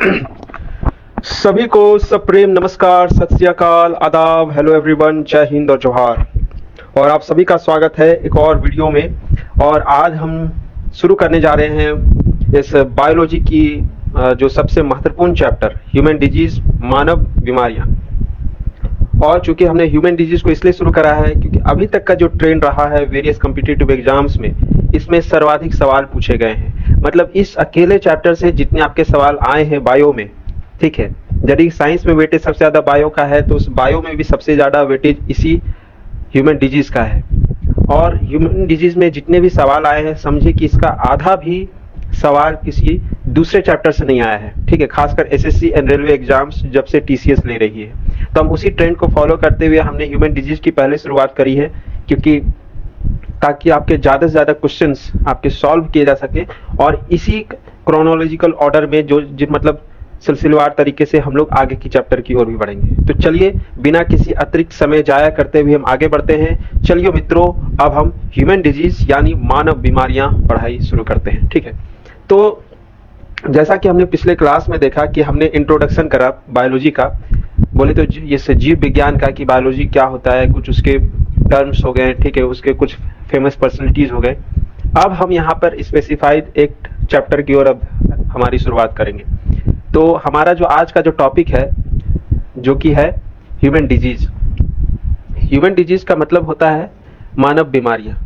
सभी को सप्रेम नमस्कार, सत श्री अकाल, आदाब, हेलो एवरीवन, जय हिंद और जोहार। और आप सभी का स्वागत है एक और वीडियो में। और आज हम शुरू करने जा रहे हैं इस बायोलॉजी की जो सबसे महत्वपूर्ण चैप्टर ह्यूमन डिजीज, मानव बीमारियां। और चूंकि हमने ह्यूमन डिजीज को इसलिए शुरू करा है क्योंकि अभी तक का जो ट्रेंड रहा है वेरियस कॉम्पिटिटिव एग्जाम्स में, इसमें सर्वाधिक सवाल पूछे गए हैं। मतलब इस अकेले चैप्टर से जितने आपके सवाल आए हैं बायो में, ठीक है, यदि साइंस में वेटेज सबसे ज्यादा बायो का है तो उस बायो में भी सबसे ज्यादा वेटेज इसी ह्यूमन डिजीज का है। और ह्यूमन डिजीज में जितने भी सवाल आए हैं, समझिए कि इसका आधा भी सवाल किसी दूसरे चैप्टर से नहीं आया है, ठीक है। खासकर एसएससी एंड रेलवे एग्जाम्स जब से टीसीएस ले रही है, तो हम उसी ट्रेंड को फॉलो करते हुए हमने ह्यूमन डिजीज की पहले शुरुआत करी है, क्योंकि ताकि आपके ज्यादा से ज्यादा क्वेश्चंस आपके सॉल्व किए जा सके। और इसी क्रोनोलॉजिकल ऑर्डर में जो मतलब सिलसिलेवार तरीके से हम लोग आगे की चैप्टर की ओर भी बढ़ेंगे। तो चलिए बिना किसी अतिरिक्त समय जाया करते हुए हम आगे बढ़ते हैं। चलिए मित्रों, अब हम ह्यूमन डिजीज यानी मानव बीमारियां पढ़ाई शुरू करते हैं, ठीक है। तो जैसा कि हमने पिछले क्लास में देखा कि हमने इंट्रोडक्शन करा बायोलॉजी का, बोले तो ये जीव विज्ञान का, कि बायोलॉजी क्या होता है, कुछ उसके टर्म्स हो गए, ठीक है, उसके कुछ फेमस पर्सनैलिटीज हो गए। अब हम यहाँ पर स्पेसिफाइड एक चैप्टर की ओर अब हमारी शुरुआत करेंगे। तो हमारा जो आज का जो टॉपिक है, जो कि है ह्यूमन डिजीज। ह्यूमन डिजीज का मतलब होता है मानव बीमारियां।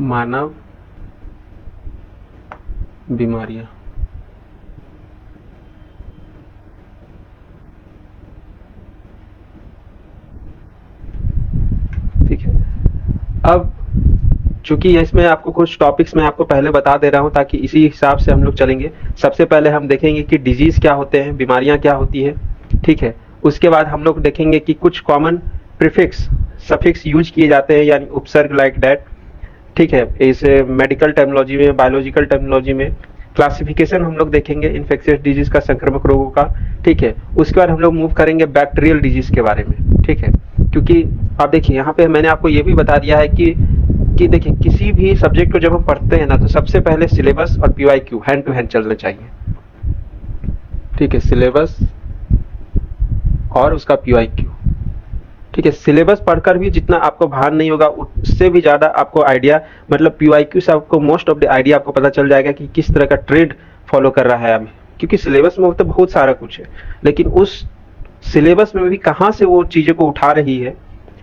मानव बीमारियां, ठीक है। अब चूंकि इसमें आपको कुछ टॉपिक्स मैं आपको पहले बता दे रहा हूं ताकि इसी हिसाब से हम लोग चलेंगे। सबसे पहले हम देखेंगे कि डिजीज क्या होते हैं, बीमारियां क्या होती है, ठीक है। उसके बाद हम लोग देखेंगे कि कुछ कॉमन प्रीफिक्स, सफिक्स यूज किए जाते हैं, यानी उपसर्ग लाइक दैट, ठीक है। इस मेडिकल टर्मिनोलॉजी में, बायोलॉजिकल टर्मिनोलॉजी में क्लासिफिकेशन हम लोग देखेंगे इन्फेक्शियस डिजीज का, संक्रामक रोगों का, ठीक है। उसके बाद हम लोग मूव करेंगे बैक्टीरियल डिजीज के बारे में, ठीक है। क्योंकि आप देखिए यहाँ पे मैंने आपको ये भी बता दिया है कि देखिए किसी भी सब्जेक्ट को जब हम पढ़ते हैं ना, तो सबसे पहले सिलेबस और पीवाईक्यू हैंड टू हैंड चलना चाहिए, ठीक है। सिलेबस और उसका पीवाईक्यू, ठीक है। सिलेबस पढ़कर भी जितना आपको भान नहीं होगा, उससे भी ज्यादा आपको आइडिया, मतलब पीवाईक्यू से आपको मोस्ट ऑफ द आइडिया आपको पता चल जाएगा कि किस तरह का ट्रेंड फॉलो कर रहा है अभी। क्योंकि सिलेबस में तो बहुत सारा कुछ है, लेकिन उस सिलेबस में भी कहाँ से वो चीजें को उठा रही है,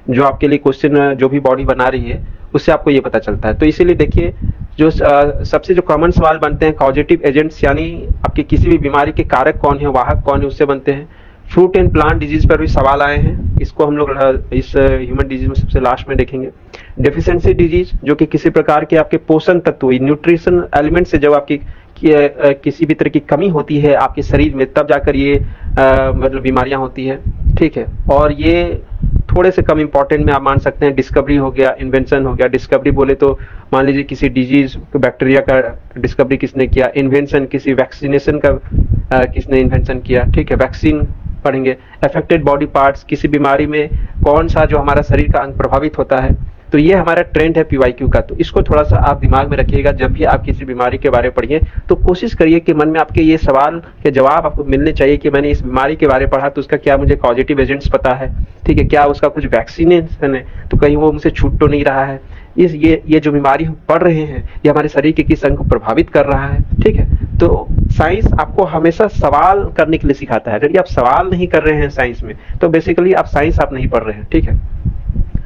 जो आपके लिए क्वेश्चन जो भी बॉडी बना रही है, उससे आपको ये पता चलता है। तो इसीलिए देखिए, जो सबसे जो कॉमन सवाल बनते हैं, कॉजेटिव एजेंट्स यानी आपके किसी भी बीमारी के कारक कौन है, वाहक कौन है, उससे बनते हैं। फ्रूट एंड प्लांट डिजीज पर भी सवाल आए हैं, इसको हम लोग इस ह्यूमन डिजीज में सबसे लास्ट में देखेंगे। डेफिशिएंसी डिजीज, जो कि किसी प्रकार के आपके पोषण तत्व, न्यूट्रिशन एलिमेंट से जब आपकी किसी भी तरह की कमी होती है आपके शरीर में, तब जाकर ये मतलब बीमारियां होती है, ठीक है। और ये थोड़े से कम इंपॉर्टेंट में आप मान सकते हैं डिस्कवरी हो गया, इन्वेंशन हो गया। डिस्कवरी बोले तो मान लीजिए किसी डिजीज बैक्टीरिया का डिस्कवरी किसने किया, इन्वेंशन किसी वैक्सीनेशन का किसने इन्वेंशन किया, ठीक है। वैक्सीन पढ़ेंगे। अफेक्टेड बॉडी पार्ट्स, किसी बीमारी में कौन सा जो हमारा शरीर का अंग प्रभावित होता है। तो ये हमारा ट्रेंड है पीवाईक्यू का। तो इसको थोड़ा सा आप दिमाग में रखिएगा, जब भी आप किसी बीमारी के बारे में पढ़िए तो कोशिश करिए कि मन में आपके ये सवाल के जवाब आपको मिलने चाहिए कि मैंने इस बीमारी के बारे में पढ़ा, तो उसका क्या मुझे कॉजेटिव एजेंट्स पता है, ठीक है, क्या उसका कुछ वैक्सीनेशन है, तो कहीं वो मुझसे छूट तो नहीं रहा है। ये जो बीमारी हम पढ़ रहे हैं, ये हमारे शरीर के किस अंग को प्रभावित कर रहा है, ठीक है। तो साइंस आपको हमेशा सवाल करने के लिए सिखाता है। यदि आप सवाल नहीं कर रहे हैं साइंस में, तो बेसिकली आप साइंस आप नहीं पढ़ रहे हैं, ठीक है।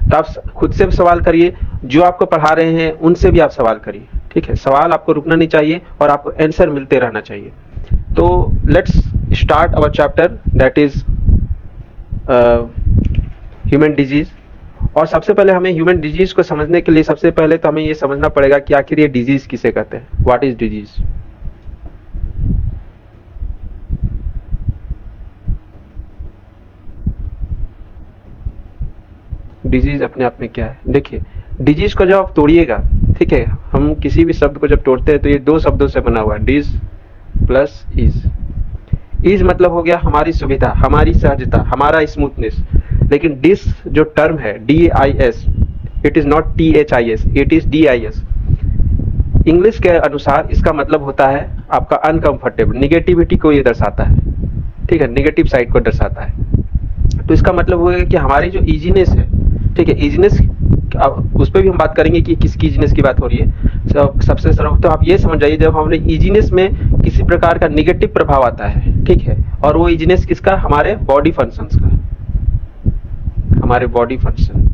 तो आप खुद से भी सवाल करिए, जो आपको पढ़ा रहे हैं उनसे भी आप सवाल करिए, ठीक है। सवाल आपको रुकना नहीं चाहिए और आपको आंसर मिलते रहना चाहिए। तो let's start our chapter, that is human disease. और सबसे पहले हमें ह्यूमन डिजीज को समझने के लिए सबसे पहले तो हमें ये समझना पड़ेगा कि आखिर ये डिजीज किसे कहते हैं, व्हाट इज डिजीज। डिजीज अपने आप में क्या है, देखिए डिजीज को जब आप तोड़िएगा, ठीक है, हम किसी भी शब्द को जब तोड़ते हैं तो ये दो शब्दों से बना हुआ है, डिज प्लस इज। इज मतलब हो गया हमारी सुविधा, हमारी सहजता, हमारा स्मूथनेस। लेकिन डिस जो टर्म है, DIS, it is not THIS, it is DIS। English के अनुसार इसका मतलब होता है आपका अनकंफर्टेबल, निगेटिविटी को ये दर्शाता है, ठीक है, निगेटिव साइड को दर्शाता है। तो इसका मतलब वो है कि हमारी जो इजीनेस है, ठीक है, इजीनेस अब उस पर भी हम बात करेंगे कि किसकी इजीनेस की बात हो रही है। सबसे सर्व तो आप ये समझ जाइए, जब हमने इजीनेस में किसी प्रकार का निगेटिव प्रभाव आता है, ठीक है, और वो इजीनेस किसका, हमारे बॉडी फंक्शंस का, हमारे बॉडी फंक्शन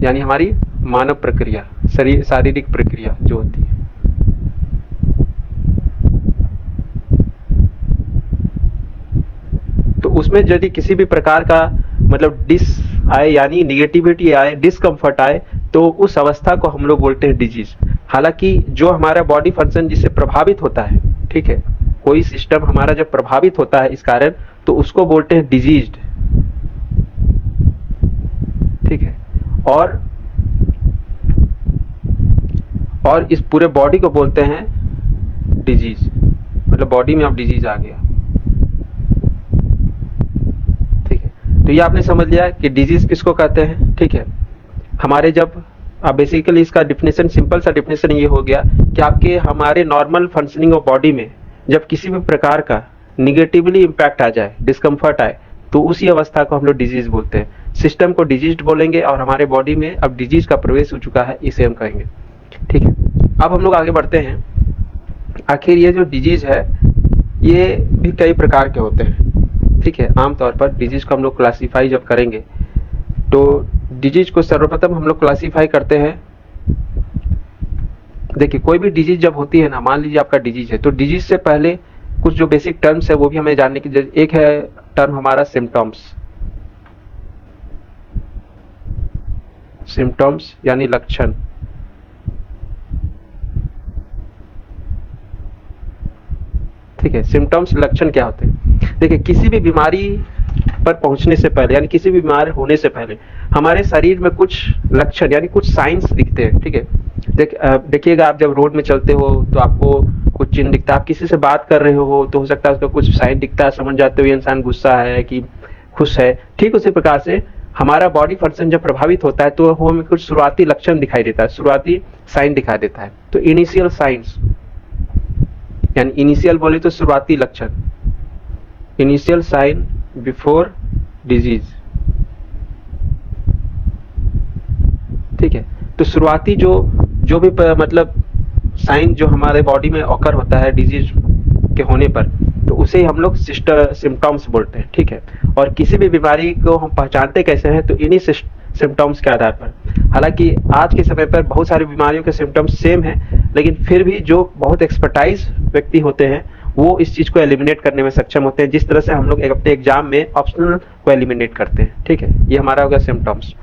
यानी हमारी मानव प्रक्रिया, शारीरिक प्रक्रिया जो होती है। तो उसमें यदि किसी भी प्रकार का मतलब डिस आए यानी निगेटिविटी आए, डिस्कम्फर्ट आए, तो उस अवस्था को हम लोग बोलते हैं डिजीज। हालांकि जो हमारा बॉडी फंक्शन जिससे प्रभावित होता है, ठीक है, कोई सिस्टम हमारा जब प्रभावित होता है इस कारण, तो उसको बोलते हैं डिजीज्ड, ठीक है। और इस पूरे बॉडी को बोलते हैं डिजीज, मतलब बॉडी में अब डिजीज आ गया, ठीक है। तो ये आपने समझ लिया कि डिजीज किसको कहते हैं, ठीक है। हमारे जब अब बेसिकली इसका डिफिनेशन, सिंपल सा डिफिनेशन ये हो गया कि आपके हमारे नॉर्मल फंक्शनिंग ऑफ बॉडी में जब किसी भी प्रकार का निगेटिवली इम्पैक्ट आ जाए, डिस्कम्फर्ट आए, तो उसी अवस्था को हम लोग डिजीज बोलते हैं। सिस्टम को डिजीज बोलेंगे और हमारे बॉडी में अब डिजीज का प्रवेश हो चुका है, इसे हम कहेंगे, ठीक है। अब हम लोग आगे बढ़ते हैं। आखिर ये जो डिजीज है ये भी कई प्रकार के होते हैं, ठीक है। आमतौर पर डिजीज को हम लोग क्लासीफाई जब करेंगे, तो डिजीज को सर्वप्रथम हम लोग क्लासीफाई करते हैं। देखिए, कोई भी डिजीज जब होती है ना, मान लीजिए आपका डिजीज है, तो डिजीज से पहले कुछ जो बेसिक टर्म्स है वो भी हमें जानने की। एक है टर्म हमारा सिम्टम्स, सिम्टम्स यानी लक्षण, ठीक है। सिम्टम्स, लक्षण क्या होते हैं? देखिए, किसी भी बीमारी पर पहुंचने से पहले यानी किसी भी बीमार होने से पहले हमारे शरीर में कुछ लक्षण यानी कुछ साइंस दिखते हैं, ठीक है। देखिएगा, आप जब रोड में चलते हो तो आपको कुछ चिन्ह दिखता है, आप किसी से बात कर रहे हो तो हो सकता है उसका कुछ साइन दिखता है, समझ जाते हो ये इंसान गुस्सा है कि खुश है। ठीक उसी प्रकार से हमारा बॉडी फंक्शन जब प्रभावित होता है तो हमें कुछ शुरुआती लक्षण दिखाई देता है, शुरुआती साइन दिखाई देता है। तो इनिशियल साइंस यानी इनिशियल बोले तो शुरुआती लक्षण, इनिशियल साइन बिफोर डिजीज, ठीक है। तो शुरुआती जो भी मतलब साइन जो हमारे बॉडी में ऑकर होता है डिजीज के होने पर, तो उसे हम लोग सिम्टम्स बोलते हैं, ठीक है। और किसी भी बीमारी को हम पहचानते कैसे हैं, तो इन्हीं सिम्टम्स के आधार पर। हालांकि आज के समय पर बहुत सारी बीमारियों के सिम्टम्स सेम हैं, लेकिन फिर भी जो बहुत एक्सपर्टाइज व्यक्ति होते हैं वो इस चीज को एलिमिनेट करने में सक्षम होते हैं, जिस तरह से हम लोग अपने एग्जाम में ऑप्शनल को एलिमिनेट करते हैं, ठीक है। ये हमारा हो गया सिम्टम्स।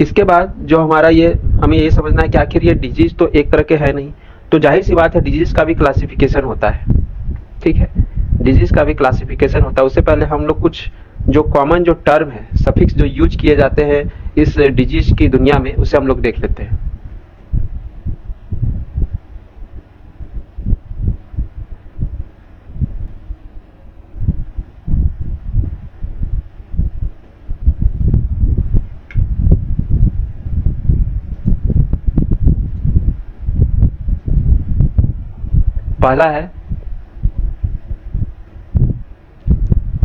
इसके बाद जो हमारा ये हमें ये समझना है कि आखिर ये डिजीज तो एक तरह के है नहीं, तो जाहिर सी बात है डिजीज का भी क्लासिफिकेशन होता है, ठीक है। डिजीज का भी क्लासिफिकेशन होता है। उससे पहले हम लोग कुछ जो कॉमन जो टर्म है, सफिक्स जो यूज किए जाते हैं इस डिजीज की दुनिया में, उसे हम लोग देख लेते हैं।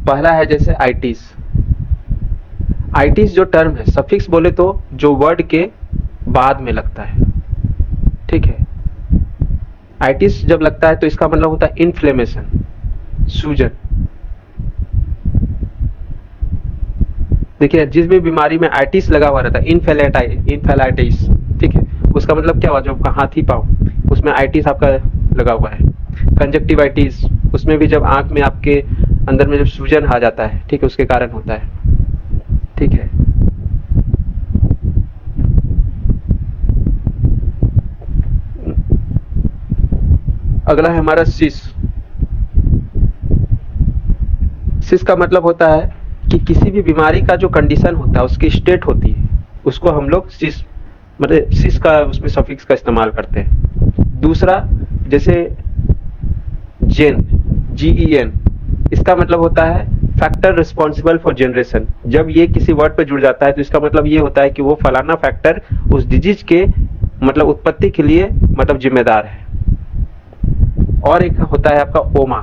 पहला है जैसे आइटिस। आइटिस जो टर्म है, सफिक्स बोले तो जो वर्ड के बाद में लगता है, ठीक है। आइटिस जब लगता है तो इसका मतलब होता है इन्फ्लेमेशन, सूजन। देखिए, जिस भी बीमारी में आइटिस लगा हुआ रहता है, इन्फेलाइटिस, ठीक है, उसका मतलब क्या हुआ, जो आपका हाथी पांव, उसमें आइटिस आपका लगा हुआ है। कंजक्टिवाइटिस, उसमें भी जब आंख में आपके अंदर में जब सूजन आ जाता है, ठीक है, उसके कारण होता है, ठीक है। अगला है हमारा सिस। सिस का मतलब होता है कि किसी भी बीमारी का जो कंडीशन होता है, उसकी स्टेट होती है, उसको हम लोग सिस मतलब सिस का उसमें सफिक्स का इस्तेमाल करते हैं। दूसरा जैसे जेन, GEN, इसका मतलब होता है फैक्टर रिस्पॉन्सिबल फॉर जनरेशन। जब ये किसी वर्ड पे जुड़ जाता है तो इसका मतलब ये होता है कि वो फलाना फैक्टर उस डिजीज के मतलब उत्पत्ति के लिए मतलब जिम्मेदार है। और एक होता है आपका ओमा।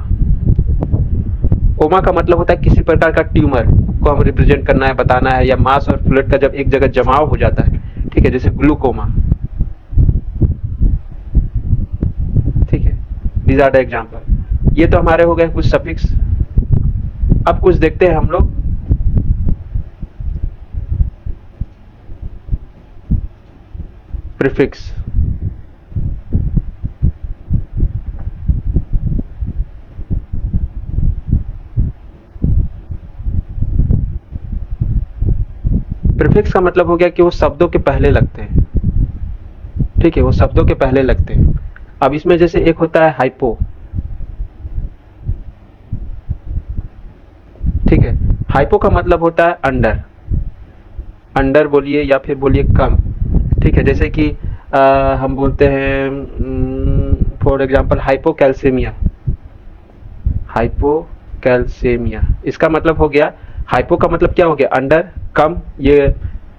ओमा का मतलब होता है किसी प्रकार का ट्यूमर को हम रिप्रेजेंट करना है, बताना है, या मास और फ्लूइड का जब एक जगह जमाव हो जाता है, ठीक है, जैसे ग्लूकोमा। ठीक है, दीज आर द एग्जाम्पल। ये तो हमारे हो गए कुछ सफिक्स। अब कुछ देखते हैं हम लोग प्रीफिक्स। प्रीफिक्स का मतलब हो गया कि वो शब्दों के पहले लगते हैं। ठीक है, वो शब्दों के पहले लगते हैं। अब इसमें जैसे एक होता है हाइपो। ठीक है, हाइपो का मतलब होता है अंडर। अंडर बोलिए या फिर बोलिए कम। ठीक है, जैसे कि हम बोलते हैं फॉर एग्जांपल हाइपोकैल्सीमिया। हाइपोकैल्सीमिया इसका मतलब हो गया, हाइपो का मतलब क्या हो गया, अंडर, कम, ये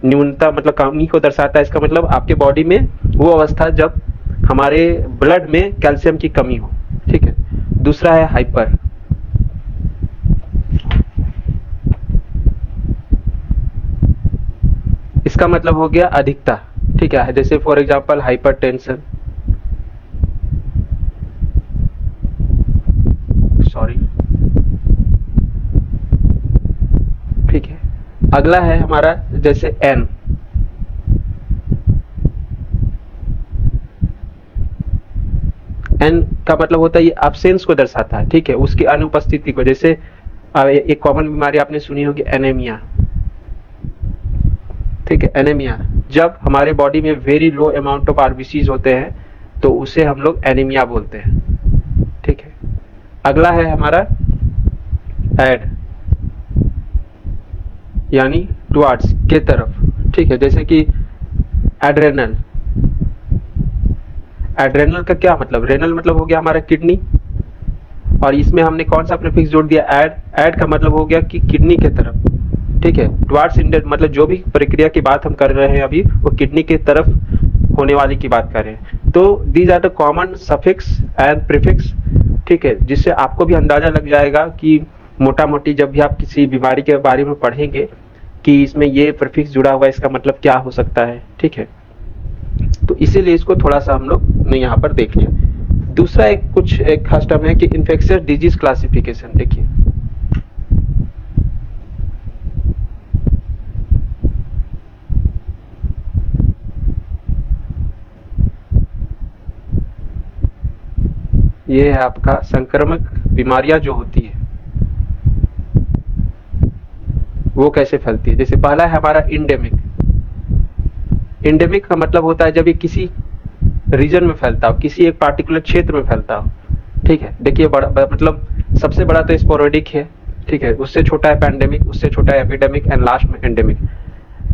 न्यूनता मतलब कमी को दर्शाता है। इसका मतलब आपके बॉडी में वो अवस्था जब हमारे ब्लड में कैल्शियम की कमी हो। ठीक है, दूसरा है हाइपर। इसका मतलब हो गया अधिकता। ठीक है, जैसे फॉर एग्जांपल हाइपरटेंशन, सॉरी। ठीक है, अगला है हमारा जैसे एन। एन का मतलब होता है ये एब्सेंस को दर्शाता है। ठीक है, उसकी अनुपस्थिति को। जैसे एक कॉमन बीमारी आपने सुनी होगी एनीमिया। ठीक है, एनीमिया जब हमारे बॉडी में very low amount of RBCs होते हैं तो उसे हम लोग एनीमिया बोलते हैं। ठीक है, अगला है हमारा एड, यानी टुवर्ड्स के तरफ। ठीक है, जैसे कि एड्रेनल। एड्रेनल का क्या मतलब, रेनल मतलब हो गया हमारा किडनी, और इसमें हमने कौन सा प्रीफिक्स जोड़ दिया, एड। एड का मतलब हो गया कि किडनी के तरफ। ठीक है, टुवर्ड्स इंडेड मतलब जो भी प्रक्रिया की बात हम कर रहे हैं अभी वो किडनी के तरफ होने वाली की बात कर रहे हैं। तो these are the common suffix and prefix. ठीक है, जिससे आपको भी अंदाजा लग जाएगा कि मोटा मोटी जब भी आप किसी बीमारी के बारे में पढ़ेंगे कि इसमें ये प्रीफिक्स जुड़ा हुआ है, इसका मतलब क्या हो सकता है। ठीक है, तो इसीलिए इसको थोड़ा सा हम लोग ने यहाँ पर देख लिया। दूसरा एक खास टर्म है कि इन्फेक्शियस डिजीज क्लासिफिकेशन। देखिए, ये है आपका संक्रामक बीमारियां जो होती है वो कैसे फैलती है। जैसे पहला है हमारा इंडेमिक। इंडेमिक का मतलब होता है जब ये किसी रीजन में फैलता हो, किसी एक पार्टिकुलर क्षेत्र में फैलता हो। ठीक है, देखिए मतलब सबसे बड़ा तो स्पोरेडिक है। ठीक है, उससे छोटा है पैंडेमिक, उससे छोटा है एपिडेमिक, एंड लास्ट में एंडेमिक।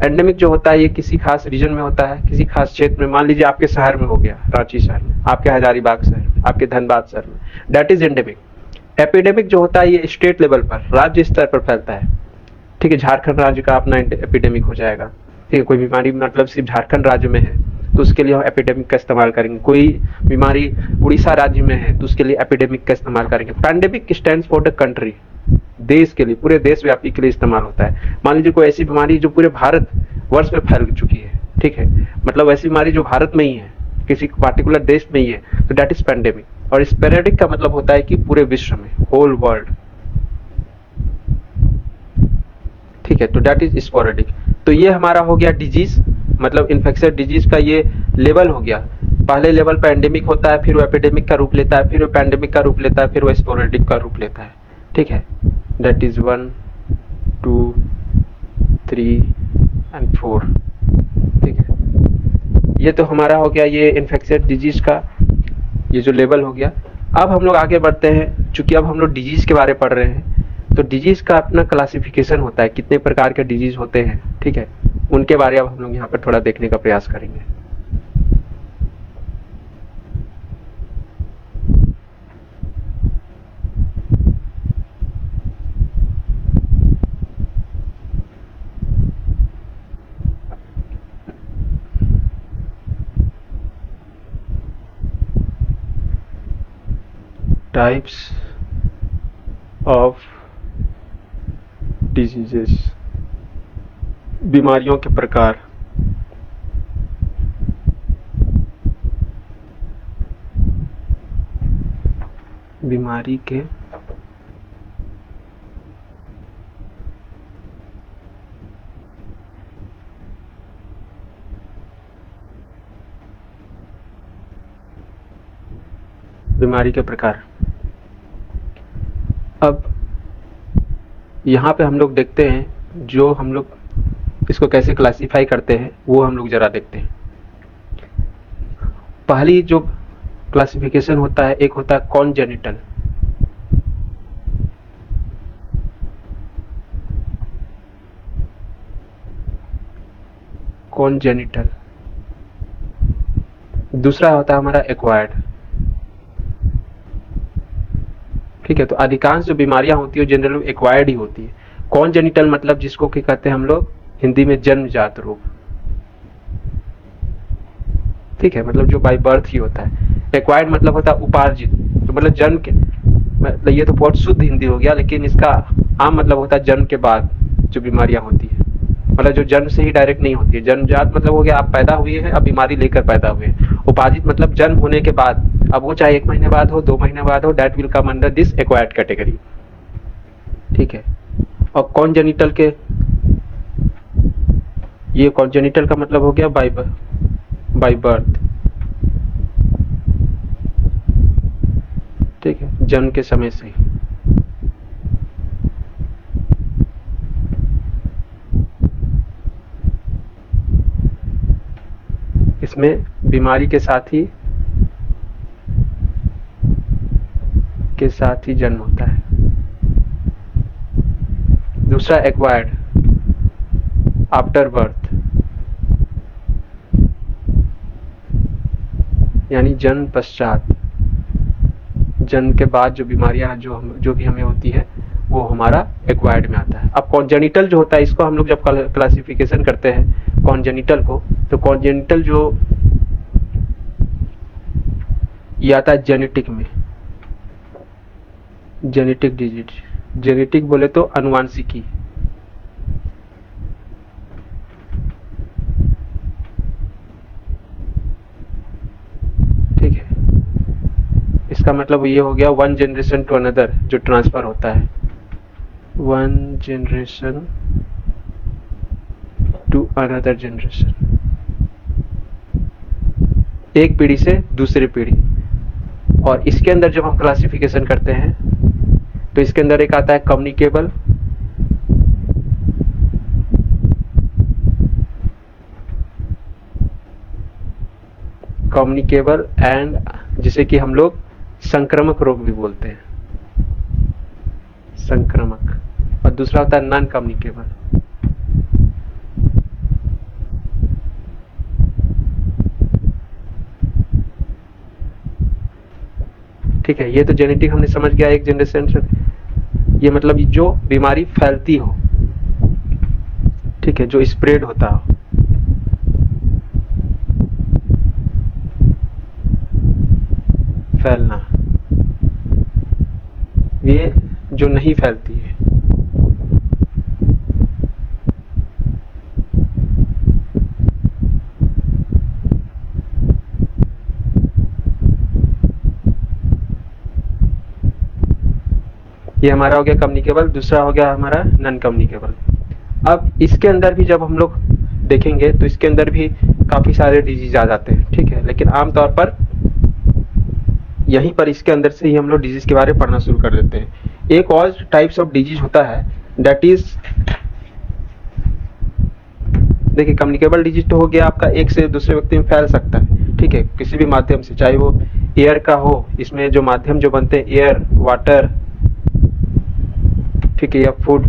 एंडेमिक जो होता है ये किसी खास रीजन में होता है, किसी खास क्षेत्र में। मान लीजिए आपके शहर में हो गया, रांची शहर में, आपके हजारीबाग शहर में, आपके धनबाद शहर में, दैट इज एंडेमिक। एपिडेमिक जो होता है ये स्टेट लेवल पर, राज्य स्तर पर फैलता है। ठीक है, झारखंड राज्य का अपना एपिडेमिक हो जाएगा। ठीक है, कोई बीमारी मतलब सिर्फ झारखंड राज्य में है तो उसके लिए हम एपिडेमिक का इस्तेमाल करेंगे। कोई बीमारी उड़ीसा राज्य में है तो उसके लिए एपिडेमिक का इस्तेमाल करेंगे। Pandemic stands for the country, देश के लिए, पूरे देशव्यापी के लिए इस्तेमाल होता है। मान लीजिए कोई ऐसी बीमारी जो पूरे भारत वर्ष में फैल चुकी है। ठीक है, मतलब ऐसी बीमारी जो भारत में ही है, किसी पार्टिकुलर देश में ही है, तो दैट इज पैंडेमिक। और स्पेरेडिक का मतलब होता है कि पूरे विश्व में, होल वर्ल्ड। ठीक है, तो दैट इज स्पोरेडिक। तो ये हमारा हो गया डिजीज, मतलब इन्फेक्शियस डिजीज का ये लेवल हो गया। पहले लेवल पे एंडेमिक होता है, फिर वो एपिडेमिक का रूप लेता है, फिर वो पैंडेमिक का रूप लेता है, फिर वो स्पोरेडिक का रूप लेता है। ठीक है, दैट इज 1 2 3 एंड 4। ठीक है, ये तो हमारा हो गया ये इन्फेक्शियस डिजीज का ये जो लेवल हो गया। अब हम लोग आगे बढ़ते हैं, चूंकि अब हम लोग डिजीज के बारे में पढ़ रहे हैं तो डिजीज का अपना क्लासिफिकेशन होता है, कितने प्रकार के डिजीज होते हैं। ठीक है, उनके बारे में हम लोग यहाँ पर थोड़ा देखने का प्रयास करेंगे। टाइप्स ऑफ डिजीजेस, बीमारियों के प्रकार। बीमारी के प्रकार। अब यहाँ पे हम लोग देखते हैं, जो हम लोग इसको कैसे क्लासिफाई करते हैं वो हम लोग जरा देखते हैं। पहली जो क्लासिफिकेशन होता है, एक होता है कॉन्जेनिटल। कॉन्जेनिटल। दूसरा होता है हमारा एक्वायर्ड। ठीक है, तो अधिकांश जो बीमारियां होती है जनरली एक्वायर्ड ही होती है। कॉन्जेनिटल मतलब जिसको क्या कहते हैं हम लोग हिंदी में जन्मजात रोग। ठीक है, मतलब जो बाय बर्थ ही होता है। एक्वायर्ड मतलब होता है उपार्जित, तो मतलब जन्म के, मतलब ये तो बहुत शुद्ध हिंदी हो गया, लेकिन इसका आम मतलब होता है जन्म के बाद जो बीमारियां होती है, मतलब जो जन्म से ही डायरेक्ट नहीं होती है। जन्मजात मतलब हो गया आप पैदा हुए हैं, अब बीमारी लेकर पैदा हुए हैं। उपार्जित मतलब जन्म होने के बाद, अब वो चाहे 1 महीने बाद हो, 2 महीने बाद हो, that will come under this acquired category. ठीक है, और कॉन्जेनिटल के, ये कॉन्जेनिटल का मतलब हो गया बाय बर्थ। ठीक है, जन्म के समय से ही। इसमें बीमारी के साथ ही जन्म होता है। दूसरा एक्वायर्ड आफ्टर बर्थ, यानी जन्म पश्चात, जन्म के बाद जो बीमारियां जो भी हमें होती है वो हमारा एक्वायर्ड में आता है। अब कॉन्जेनिटल जो होता है, इसको हम लोग जब क्लासिफिकेशन करते हैं कॉन्जेनिटल को, तो कॉन्जेनिटल जो ये आता है जेनेटिक में। जेनेटिक डिजीज, जेनेटिक बोले तो अनुवांशिकी। ठीक है, इसका मतलब ये हो गया 1 जनरेशन टू अनदर जो ट्रांसफर होता है। 1 जनरेशन टू अनदर जनरेशन, एक पीढ़ी से दूसरी पीढ़ी। और इसके अंदर जब हम क्लासिफिकेशन करते हैं तो इसके अंदर एक आता है कम्युनिकेबल, एंड जिसे कि हम लोग संक्रामक रोग भी बोलते हैं, संक्रामक। और दूसरा होता है नॉन कम्युनिकेबल। ठीक है, ये तो जेनेटिक हमने समझ गया, एक जनरेशन से, ये मतलब जो बीमारी फैलती हो। ठीक है, जो स्प्रेड होता हो। फैलना, ये जो नहीं फैलती है। ये हमारा हो गया कम्युनिकेबल, दूसरा हो गया हमारा नॉन कम्युनिकेबल। अब इसके अंदर भी जब हम लोग देखेंगे तो इसके अंदर भी काफी सारे डिजीज आ जाते हैं। ठीक है, लेकिन आमतौर पर यहीं पर इसके अंदर से ही हम लोग डिजीज के बारे में पढ़ना शुरू कर देते हैं। एक और टाइप्स ऑफ डिजीज होता है, दैट इज, देखिए कम्युनिकेबल डिजीज तो हो गया आपका एक से दूसरे व्यक्ति में फैल सकता है। ठीक है, किसी भी माध्यम से, चाहे वो एयर का हो, इसमें जो माध्यम जो बनते हैं एयर, वाटर, ठीक है, या फूड,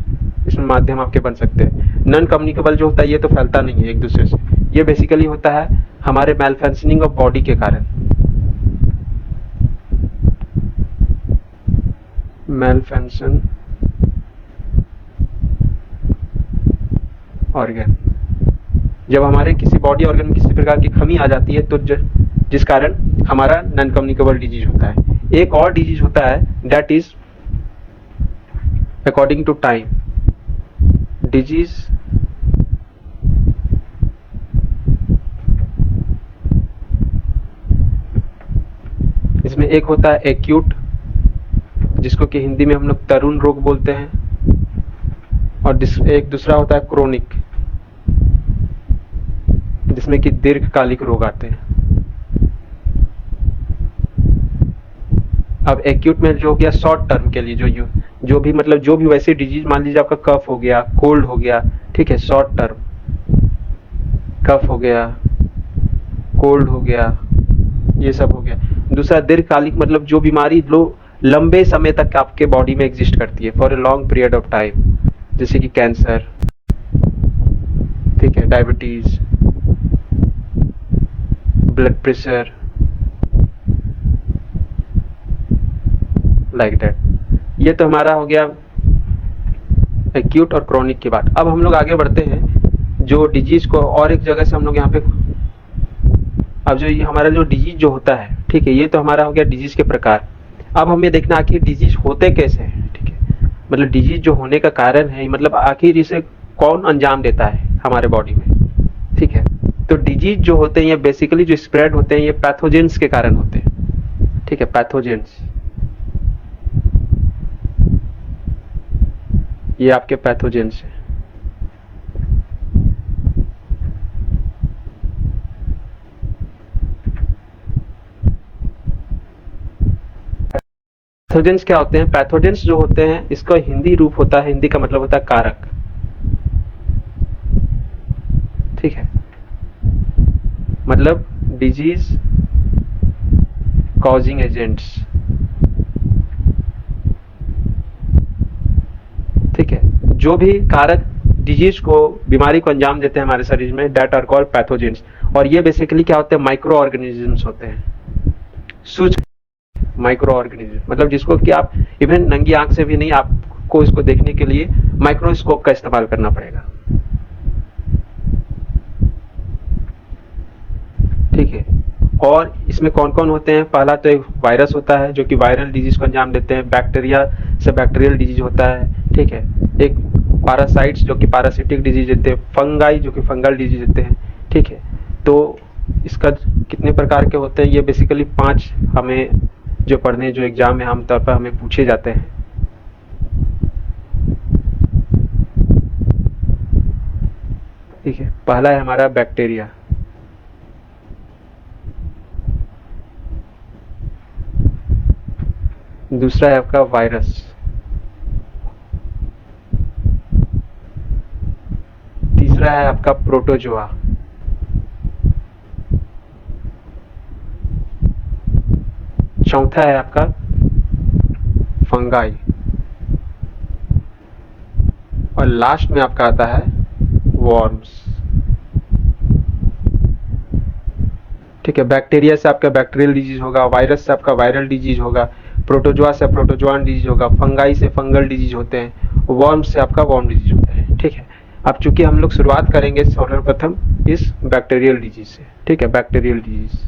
इसमें माध्यम आपके बन सकते हैं। नॉन कम्युनिकेबल जो होता है ये तो फैलता नहीं है एक दूसरे से, ये बेसिकली होता है हमारे मैलफंक्शनिंग ऑफ बॉडी के कारण। मैलफंक्शन ऑर्गन, जब हमारे किसी बॉडी ऑर्गन में किसी प्रकार की कमी आ जाती है तो जिस कारण हमारा नॉन कम्युनिकेबल डिजीज होता है। एक और डिजीज होता है that is according to time disease इसमें एक होता है एक्यूट, जिसको कि हिंदी में हम लोग तरुण रोग बोलते हैं, और एक दूसरा होता है क्रोनिक, जिसमें कि दीर्घकालिक रोग आते हैं। अब एक्यूट में जो हो गया शॉर्ट टर्म के लिए, जो भी वैसे डिजीज, मान लीजिए आपका कफ हो गया, कोल्ड हो गया, ठीक है, शॉर्ट टर्म कफ हो गया, कोल्ड हो गया, ये सब हो गया। दूसरा दीर्घकालिक, मतलब जो बीमारी लंबे समय तक आपके बॉडी में एग्जिस्ट करती है, for a long period of time, जैसे कि कैंसर, ठीक है, diabetes, blood pressure, like that. ये तो हमारा हो गया एक्यूट और क्रोनिक की बात। अब हम लोग आगे बढ़ते हैं जो डिजीज को, और एक जगह से हम लोग यहाँ पे, अब जो ये हमारा जो डिजीज जो होता है, ठीक है, ये तो हमारा हो गया डिजीज के प्रकार। अब हमें देखना आखिर डिजीज होते कैसे हैं, ठीक है, मतलब डिजीज जो होने का कारण है, मतलब आखिर इसे कौन अंजाम देता है हमारे बॉडी में, ठीक है। तो डिजीज जो होते हैं ये बेसिकली जो स्प्रेड होते हैं ये पैथोजेंस के कारण होते हैं, ठीक है, पैथोजेंस, ये आपके पैथोजेंस है। पैथोजेंस क्या होते हैं? पैथोजेंस जो होते हैं इसका हिंदी रूप होता है, हिंदी का मतलब होता है कारक, ठीक है, मतलब डिजीज कॉजिंग एजेंट्स, ठीक है, जो भी कारक डिजीज को, बीमारी को अंजाम देते हैं हमारे शरीर में, दैट आर कॉल्ड पैथोजेंस। और ये बेसिकली क्या होते हैं? माइक्रो ऑर्गेनिजम्स होते हैं, सूक्ष्म माइक्रो ऑर्गेनिज्म, मतलब जिसको कि आप इवन नंगी आंख से भी नहीं, आपको इसको देखने के लिए माइक्रोस्कोप का इस्तेमाल करना पड़ेगा, ठीक है। और इसमें कौन कौन होते हैं? पहला तो एक वायरस होता है जो कि वायरल डिजीज को अंजाम देते हैं, बैक्टीरिया से बैक्टीरियल डिजीज होता है, ठीक है, एक पैरासाइट्स जो कि पैरासिटिक डिजीज देते हैं, फंगाई जो कि फंगल डिजीज देते हैं, ठीक है। तो इसका कितने प्रकार के होते हैं? ये बेसिकली 5 हमें जो पढ़ने, जो एग्जाम में आमतौर पर हमें पूछे जाते हैं। ठीक है, पहला है हमारा बैक्टीरिया, दूसरा है आपका वायरस, तीसरा है आपका प्रोटोजोआ, चौथा है आपका फंगाई, और लास्ट में आपका आता है वॉर्म्स, ठीक है। बैक्टीरिया से आपका बैक्टीरियल डिजीज होगा, वायरस से आपका वायरल डिजीज होगा, प्रोटोजोआ से प्रोटोजोआन डिजीज होगा, फंगाई से फंगल डिजीज होते हैं, वर्म से आपका वर्म डिजीज होता है, ठीक है। अब चूंकि हम लोग शुरुआत करेंगे सर्वप्रथम इस बैक्टीरियल डिजीज से, ठीक है, बैक्टीरियल डिजीज।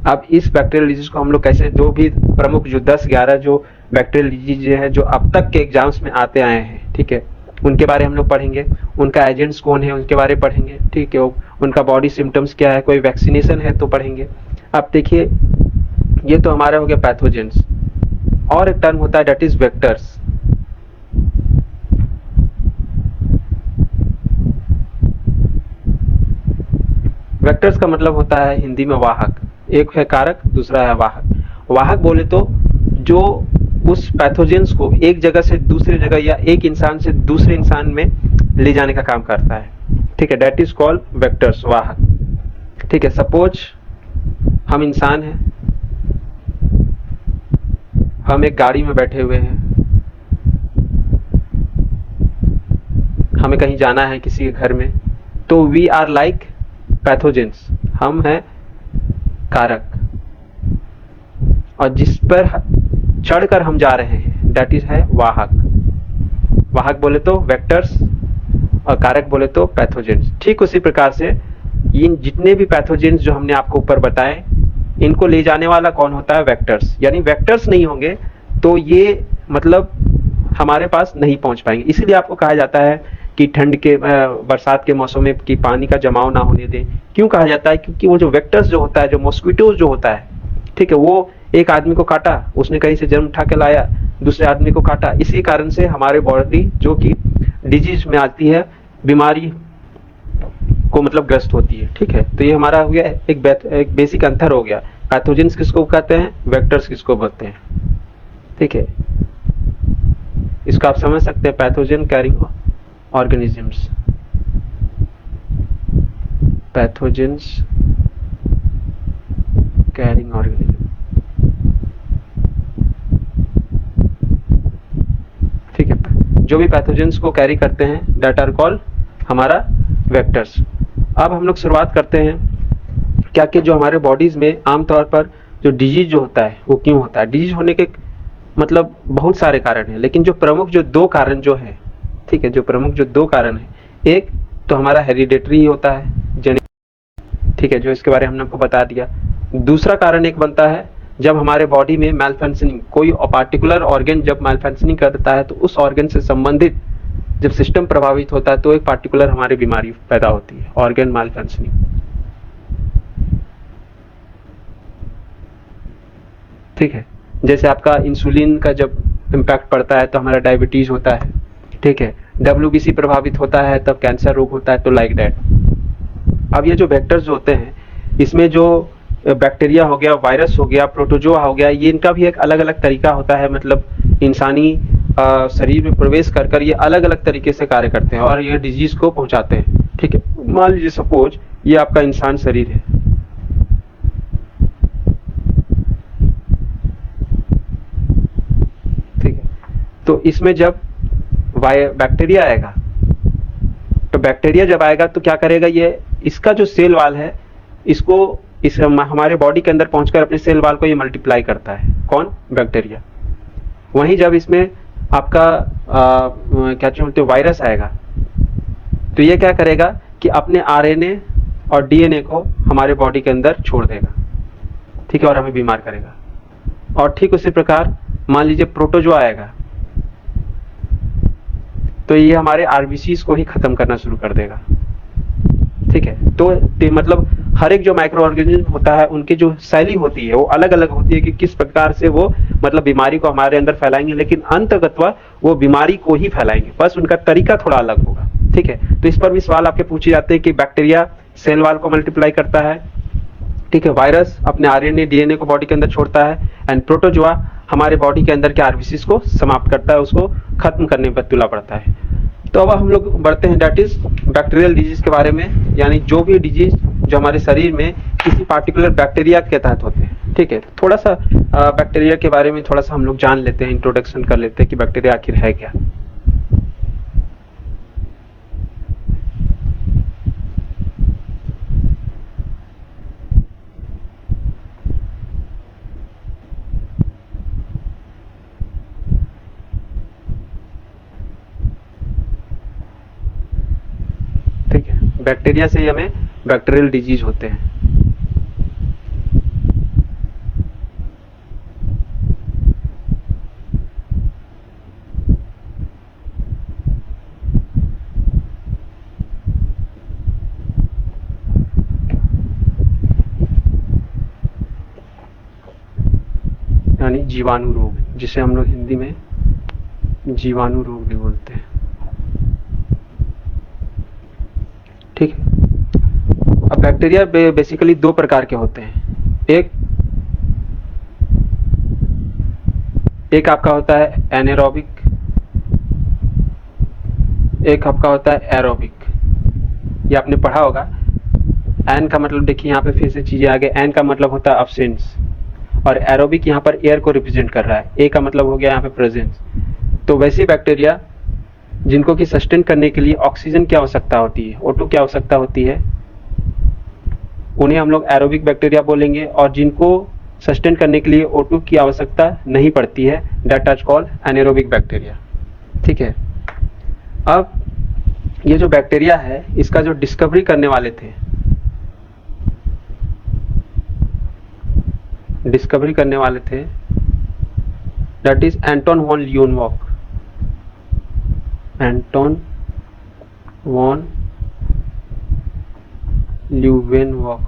अब इस बैक्टीरियल डिजीज को हम लोग कैसे, जो भी प्रमुख जो 10-11 जो बैक्टीरियल डिजीज है जो अब तक के एग्जाम्स में आते आए हैं, ठीक है, उनके बारे हम लोग पढ़ेंगे, उनका एजेंट्स कौन है उनके बारे में पढ़ेंगे, ठीक है, उनका बॉडी सिम्टम्स क्या है, कोई वैक्सीनेशन है तो पढ़ेंगे। अब देखिए, ये तो हमारा हो गया पैथोजेंस, और एक टर्म होता है दैट इज वेक्टर्स। वेक्टर्स का मतलब होता है हिंदी में वाहक, एक है कारक, दूसरा है वाहक। वाहक बोले तो जो उस पैथोजेंस को एक जगह से दूसरी जगह या एक इंसान से दूसरे इंसान में ले जाने का काम करता है, ठीक है, दैट इज कॉल्ड वेक्टर्स, वाहक, ठीक है। सपोज हम इंसान हैं, हम एक गाड़ी में बैठे हुए हैं, हमें कहीं जाना है किसी के घर में, तो वी आर लाइक पैथोजेंस, हम हैं कारक, और जिस पर चढ़कर हम जा रहे हैं दैट इज है वाहक। वाहक बोले तो वेक्टर्स और कारक बोले तो पैथोजेंस। ठीक उसी प्रकार से इन जितने भी पैथोजेंस जो हमने आपको ऊपर बताए, इनको ले जाने वाला कौन होता है? वेक्टर्स। यानी वेक्टर्स नहीं होंगे तो ये मतलब हमारे पास नहीं पहुंच पाएंगे। इसीलिए आपको कहा जाता है कि ठंड के बरसात के मौसम में कि पानी का जमाव ना होने दें। क्यों कहा जाता है? क्योंकि वो जो वेक्टर्स जो होता है, जो मॉस्किटोज जो होता है, ठीक है, वो एक आदमी को काटा, उसने कहीं से जन्म उठा के लाया, दूसरे आदमी को काटा, इसी कारण से हमारे बॉडी जो कि डिजीज में आती है, बीमारी को मतलब ग्रस्त होती है। ठीक है, तो ये हमारा हो गया एक बेसिक अंतर हो गया। पैथोजेंस किसको कहते हैं, वेक्टर्स किसको बोलते हैं। ठीक है, इसको आप समझ सकते हैं, pathogen carrying organisms, pathogens carrying organism. ठीक है, जो भी पैथोजेंस को कैरी करते हैं दैट आर कॉल्ड हमारा वेक्टर्स। अब हम लोग शुरुआत करते हैं क्या कि जो हमारे बॉडीज में आमतौर पर जो डिजीज जो होता है वो क्यों होता है। डिजीज होने के मतलब बहुत सारे कारण हैं, लेकिन जो प्रमुख जो दो कारण जो है, ठीक है, जो प्रमुख जो दो कारण है, एक तो हमारा हेरिडेटरी होता है, जेनेटिक, ठीक है, जो इसके बारे में हमने आपको बता दिया। दूसरा कारण एक बनता है जब हमारे बॉडी में मैलफंक्शनिंग, कोई पार्टिकुलर ऑर्गन जब मैलफंक्शनिंग करता है तो उस ऑर्गन से संबंधित जब सिस्टम प्रभावित होता है तो एक पार्टिकुलर हमारी बीमारी पैदा होती है, ऑर्गन मैलफंक्शनिंग। ठीक है, जैसे आपका इंसुलिन का जब इम्पैक्ट पड़ता है तो हमारा डायबिटीज होता है। ठीक है, WBC प्रभावित होता है तब कैंसर रोग होता है, तो लाइक दैट। अब ये जो वेक्टर्स होते हैं, इसमें जो बैक्टीरिया हो गया, वायरस हो गया, प्रोटोजोआ हो गया, ये इनका भी एक अलग अलग तरीका होता है, मतलब इंसानी शरीर में प्रवेश कर कर ये अलग अलग तरीके से कार्य करते हैं और ये डिजीज को पहुंचाते हैं। ठीक है, मान लीजिए सपोज ये आपका इंसान शरीर है, ठीक है, तो इसमें जब बैक्टीरिया आएगा, तो बैक्टीरिया जब आएगा तो क्या करेगा, ये इसका जो सेल वाल है इसको इस हमारे बॉडी के अंदर पहुंचकर अपने सेल वाल को ये मल्टीप्लाई करता है। कौन? बैक्टीरिया। वहीं जब इसमें आपका क्या बोलते हैं, वायरस आएगा, तो ये क्या करेगा कि अपने RNA और DNA को हमारे बॉडी के अंदर छोड़ देगा, ठीक है, और हमें बीमार करेगा। और ठीक उसी प्रकार मान लीजिए प्रोटोजोआ आएगा, तो ये हमारे RBCs को ही खत्म करना शुरू कर देगा। ठीक है, तो मतलब हर एक जो माइक्रो ऑर्गेनिज्म होता है उनकी जो शैली होती है वो अलग अलग होती है कि किस प्रकार से वो मतलब बीमारी को हमारे अंदर फैलाएंगे, लेकिन अंततः वो बीमारी को ही फैलाएंगे, बस उनका तरीका थोड़ा अलग होगा। ठीक है, तो इस पर भी सवाल आपके पूछे जाते हैं कि बैक्टीरिया सेल वाल को मल्टीप्लाई करता है, ठीक है, वायरस अपने RNA DNA को बॉडी के अंदर छोड़ता है, एंड प्रोटोजोआ हमारे बॉडी के अंदर के RBCs को समाप्त करता है, उसको खत्म करने पर तुला पड़ता है। तो अब हम लोग बढ़ते हैं दैट इज बैक्टीरियल डिजीज के बारे में, यानी जो भी डिजीज जो हमारे शरीर में किसी पार्टिकुलर बैक्टीरिया के तहत होते हैं। ठीक है, थोड़ा सा बैक्टीरिया के बारे में थोड़ा सा हम लोग जान लेते हैं, इंट्रोडक्शन कर लेते हैं कि बैक्टीरिया आखिर है क्या। ठीक है, बैक्टीरिया से ही हमें बैक्टीरियल डिजीज होते हैं। यानी जीवाणु रोग, जिसे हम लोग हिंदी में जीवाणु रोग भी बोलते हैं। ठीक है, अब बैक्टीरिया बेसिकली दो प्रकार के होते हैं। एक आपका होता है एनेरोबिक, एक आपका होता है एरोबिक। ये आपने पढ़ा होगा। एन का मतलब देखिए यहाँ पे फिर से चीजें आ गई। एन का मतलब होता है अब्सेंस, और एरोबिक यहाँ पर एयर को रिप्रेजेंट कर रहा है। ए का मतलब हो गया यहाँ पे प्रेजेंस। तो वैसे बैक्टीरिया जिनको कि सस्टेन करने के लिए ऑक्सीजन की आवश्यकता होती है, O2 की आवश्यकता होती है, उन्हें हम लोग एरोबिक बैक्टीरिया बोलेंगे। और जिनको सस्टेन करने के लिए O2 की आवश्यकता नहीं पड़ती है, that is called anaerobic bacteria. ठीक है, अब ये जो बैक्टीरिया है इसका जो डिस्कवरी करने वाले थे डिस्कवरी करने वाले थे, that is Anton van Leeuwenhoek. Anton van Leeuwenhoek.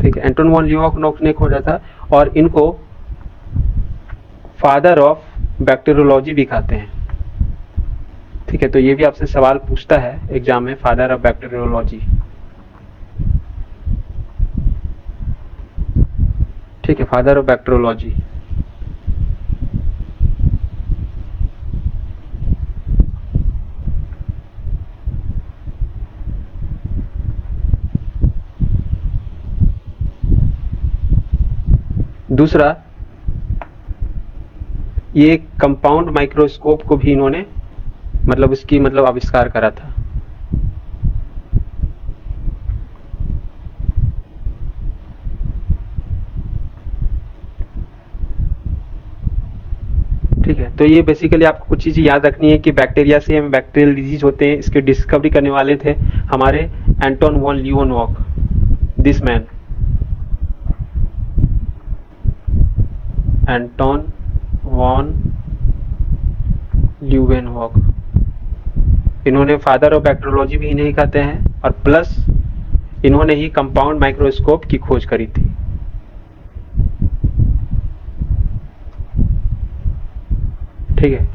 ठीक है, एंटोन वॉन ल्यूवेनवॉक ने खोजा था और इनको फादर ऑफ बैक्टीरियोलॉजी भी कहते हैं। ठीक है, तो ये भी आपसे सवाल पूछता है एग्जाम में, फादर ऑफ बैक्टीरियोलॉजी। ठीक है, फादर ऑफ बैक्टीरियोलॉजी। दूसरा, ये कंपाउंड माइक्रोस्कोप को भी इन्होंने मतलब उसकी मतलब आविष्कार करा था। ठीक है, तो ये बेसिकली आपको कुछ चीजें याद रखनी है कि बैक्टीरिया से हम बैक्टीरियल डिजीज होते हैं, इसके डिस्कवरी करने वाले थे हमारे Anton van Leeuwenhoek, this man Anton van Leeuwenhoek. इन्होंने फादर ऑफ बैक्टीरियोलॉजी भी इन्हें कहते हैं और प्लस इन्होंने ही कंपाउंड माइक्रोस्कोप की खोज करी थी। ठीक है,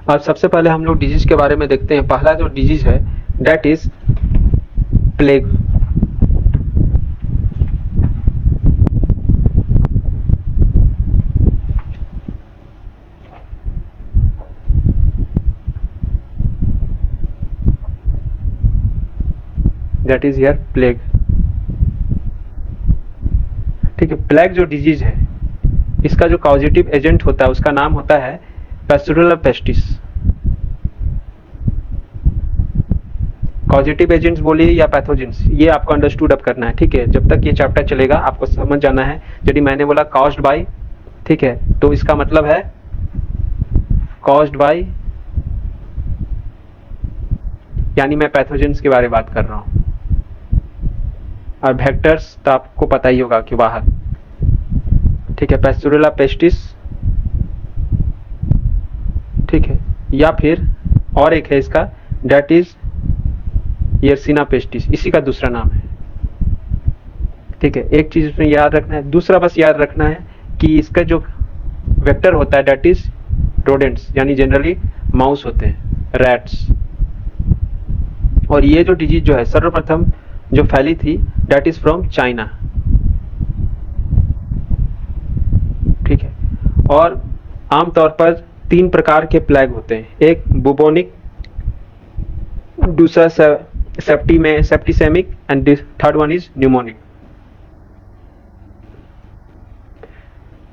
अब सबसे पहले हम लोग डिजीज के बारे में देखते हैं। पहला जो डिजीज है that is plague. That is here plague. ठीक है, प्लेग जो डिजीज है इसका जो कॉजेटिव एजेंट होता है उसका नाम होता है पैस्टोरेला पेस्टिस। कॉजेटिव एजेंट्स बोलिए या पैथोजेंस, ये आपको अंडरस्टूड अप करना है। ठीक है, जब तक ये चैप्टर चलेगा आपको समझ जाना है। यदि मैंने बोला कॉज्ड बाय, ठीक है, तो इसका मतलब है कॉज्ड बाय, यानी मैं पैथोजेंस के बारे में बात कर रहा हूं। और वेक्टर्स तो आपको पता ही होगा कि बाहर। ठीक है, पैस्टोरेला पेस्टिस। ठीक है, या फिर और एक है इसका दैट इज यर्सिना पेस्टिस, इसी का दूसरा नाम है। ठीक है, एक चीज इसमें याद रखना है। दूसरा बस याद रखना है कि इसका जो वेक्टर होता है दैट इज रोडेंट्स, यानी जनरली माउस होते हैं, रैट्स। और ये जो डिजीज जो है सर्वप्रथम जो फैली थी दैट इज फ्रॉम चाइना। ठीक है, और आमतौर पर 3 प्रकार के प्लेग होते हैं, एक बुबोनिक, दूसरा septicaemic and third one is pneumonic.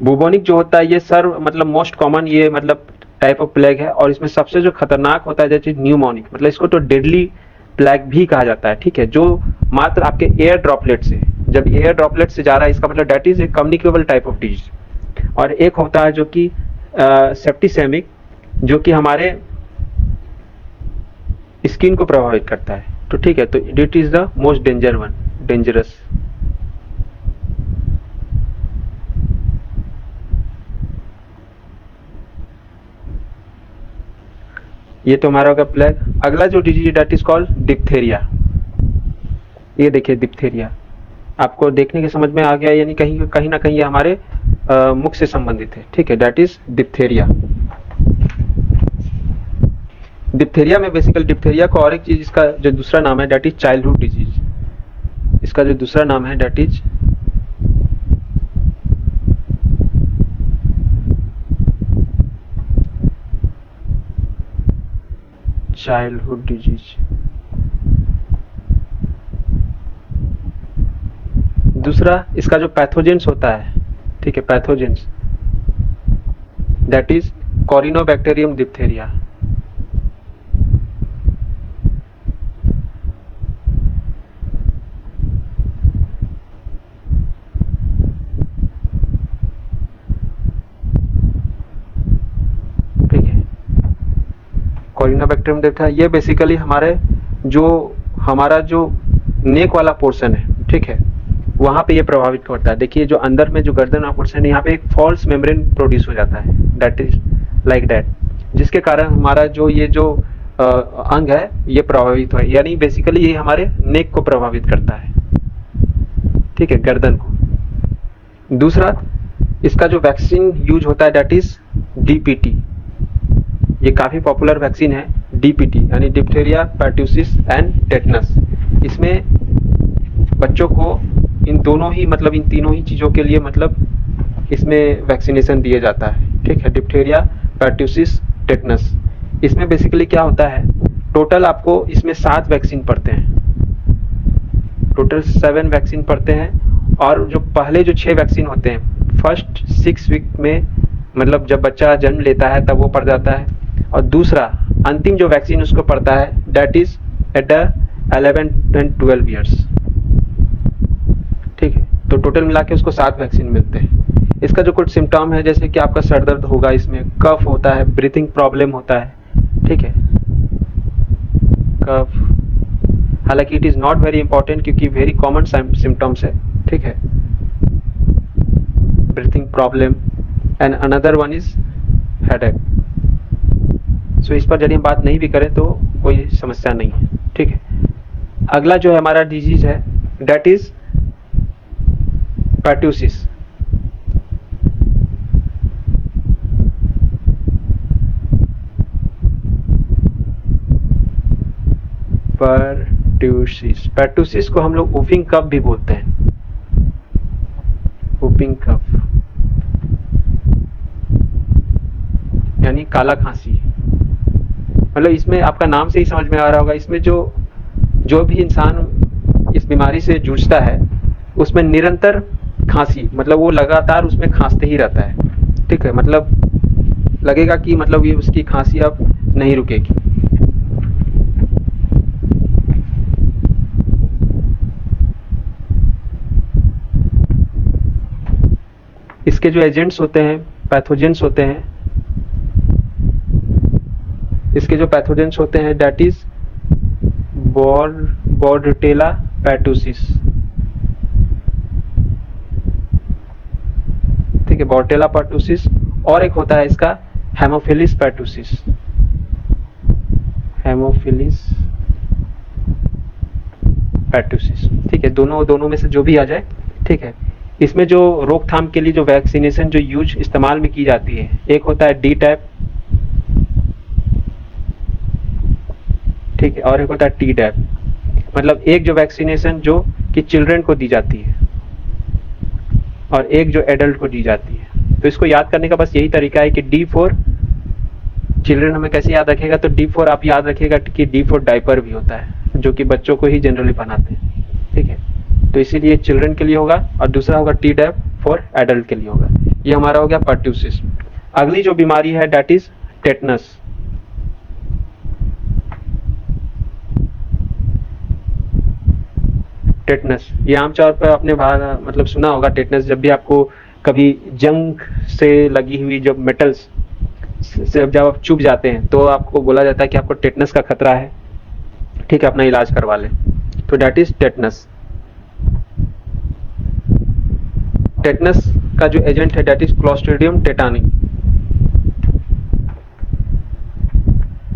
Bubonic जो होता है ये सर्व मतलब मोस्ट कॉमन ये मतलब टाइप ऑफ प्लेग है और इसमें सबसे जो खतरनाक होता है दैट इज न्यूमोनिक, मतलब इसको तो डेडली प्लेग भी कहा जाता है। ठीक है, जो मात्र आपके एयर ड्रॉपलेट से, जब एयर ड्रॉपलेट से जा रहा है इसका मतलब that is a communicable type of disease. और एक होता है जो कि सेप्टिसेमिक, जो कि हमारे स्किन को प्रभावित करता है। तो ठीक है, तो it is the most dangerous. ये तो हमारा होगा प्लेग। अगला जो disease that is called diphtheria. ये देखिए डिप्थेरिया, आपको देखने के समझ में आ गया, यानी कहीं ना कहीं ये हमारे मुख से संबंधित है। ठीक है, दैट इज डिप्थेरिया। डिप्थेरिया में बेसिकली डिप्थेरिया को और एक चीज, इसका जो दूसरा नाम है दैट इज चाइल्डहुड डिजीज। इसका जो दूसरा नाम है दैट इज चाइल्डहुड डिजीज। दूसरा इसका जो पैथोजेंस होता है, ठीक है, पैथोजेंस दैट इज कॉरिनोबैक्टीरियम डिप्थेरिया। कॉरिनाबैक्टीरियम देखा, ये बेसिकली हमारा जो नेक वाला पोर्शन है, ठीक है, वहां पे ये प्रभावित करता है। देखिए जो अंदर में जो गर्दन वाला पोर्शन है, यहाँ पे एक फॉल्स मेम्ब्रेन प्रोड्यूस हो जाता है, दैट इज लाइक दैट, जिसके कारण हमारा जो अंग है ये प्रभावित हो, यानी बेसिकली ये हमारे नेक को प्रभावित करता है, ठीक है, गर्दन को। दूसरा, इसका जो वैक्सीन यूज होता है दैट इज डीपीटी, ये काफी पॉपुलर वैक्सीन है डीपीटी, यानी डिप्थेरिया, पर्ट्यूसिस एंड टेटनस। इसमें बच्चों को इन तीनों ही चीजों के लिए इसमें वैक्सीनेशन दिया जाता है, ठीक है, डिप्थेरिया, पर्ट्यूसिस, टेटनस। इसमें बेसिकली क्या होता है, टोटल आपको इसमें 7 वैक्सीन पड़ते हैं, टोटल 7 वैक्सीन पड़ते हैं। और जो पहले जो 6 वैक्सीन होते हैं फर्स्ट 6 वीक में, जब बच्चा जन्म लेता है तब वो पड़ जाता है, और दूसरा अंतिम जो वैक्सीन उसको पड़ता है that is at the 11 and 12 years, ठीक है। तो टोटल मिला के उसको 7 वैक्सीन मिलते हैं। इसका जो कुछ सिम्टम है, जैसे कि आपका सर दर्द होगा, इसमें कफ होता है, ब्रीथिंग प्रॉब्लम होता है, ठीक है, कफ, हालांकि it is not very important क्योंकि वेरी कॉमन सिम्टम्स है, ठीक है, breathing problem and another one is headache. So इस पर यदि हम बात नहीं भी करें तो कोई समस्या नहीं है, ठीक है। अगला जो है हमारा डिजीज है दैट इज पर्ट्यूसिस। पर्ट्यूसिस को हम लोग वूफिंग कफ भी बोलते हैं, वूफिंग कफ यानी काला खांसी। इसमें आपका नाम से ही समझ में आ रहा होगा, इसमें जो भी इंसान इस बीमारी से जूझता है उसमें निरंतर खांसी, वो लगातार उसमें खांसते ही रहता है, ठीक है, लगेगा कि ये उसकी खांसी अब नहीं रुकेगी। इसके जो एजेंट्स होते हैं, पैथोजेंस होते हैं, इसके जो पैथोजेंस होते हैं दैट इज बॉर्डटेला पर्ट्यूसिस, ठीक है, बॉर्डटेला पर्ट्यूसिस। और एक होता है इसका हेमोफिलिस पर्ट्यूसिस, हेमोफिलिस पर्ट्यूसिस, ठीक है, दोनों में से जो भी आ जाए, ठीक है। इसमें जो रोकथाम के लिए जो वैक्सीनेशन जो इस्तेमाल में की जाती है, एक होता है डी टैप, ठीक है, और एक होता है टी टैप। एक जो वैक्सीनेशन जो कि चिल्ड्रन को दी जाती है और एक जो एडल्ट को दी जाती है। तो इसको याद करने का बस यही तरीका है कि D4 चिल्ड्रन हमें कैसे याद रखेगा, तो D4 आप याद रखिएगा कि D4 डायपर भी होता है जो कि बच्चों को ही जनरली पहनाते हैं, ठीक है। तो इसीलिए चिल्ड्रन के लिए होगा और दूसरा होगा टी टैप फॉर एडल्ट के लिए होगा। ये हमारा हो गया पर्ट्यूसिस। अगली जो बीमारी है दैट इज टेटनस। टेटनस ये आमतौर पर आपने सुना होगा। टेटनस जब भी आपको कभी जंग से लगी हुई जब मेटल्स से जब आप चुभ जाते हैं तो आपको बोला जाता है कि आपको टेटनस का खतरा है, ठीक है, अपना इलाज करवा लें। तो दैट इज टेटनस। टेटनस का जो एजेंट है दैट इज क्लोस्ट्रीडियम टेटानी,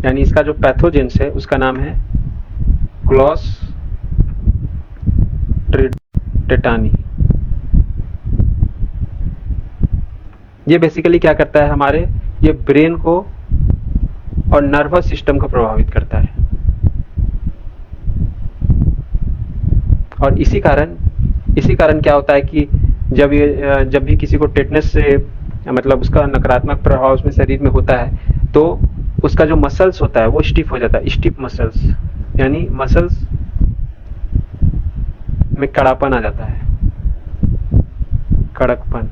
यानी इसका जो पैथोजेंस है उसका नाम है टेटानी। ये बेसिकली क्या करता है, हमारे ये ब्रेन को और नर्वस सिस्टम को प्रभावित करता है। और इसी कारण क्या होता है कि जब भी किसी को टेटनस से उसका नकारात्मक प्रभाव उसमें शरीर में होता है तो उसका जो मसल्स होता है वो स्टिफ हो जाता है, स्टिफ मसल्स, यानी मसल्स में कड़ापन आ जाता है, कड़कपन,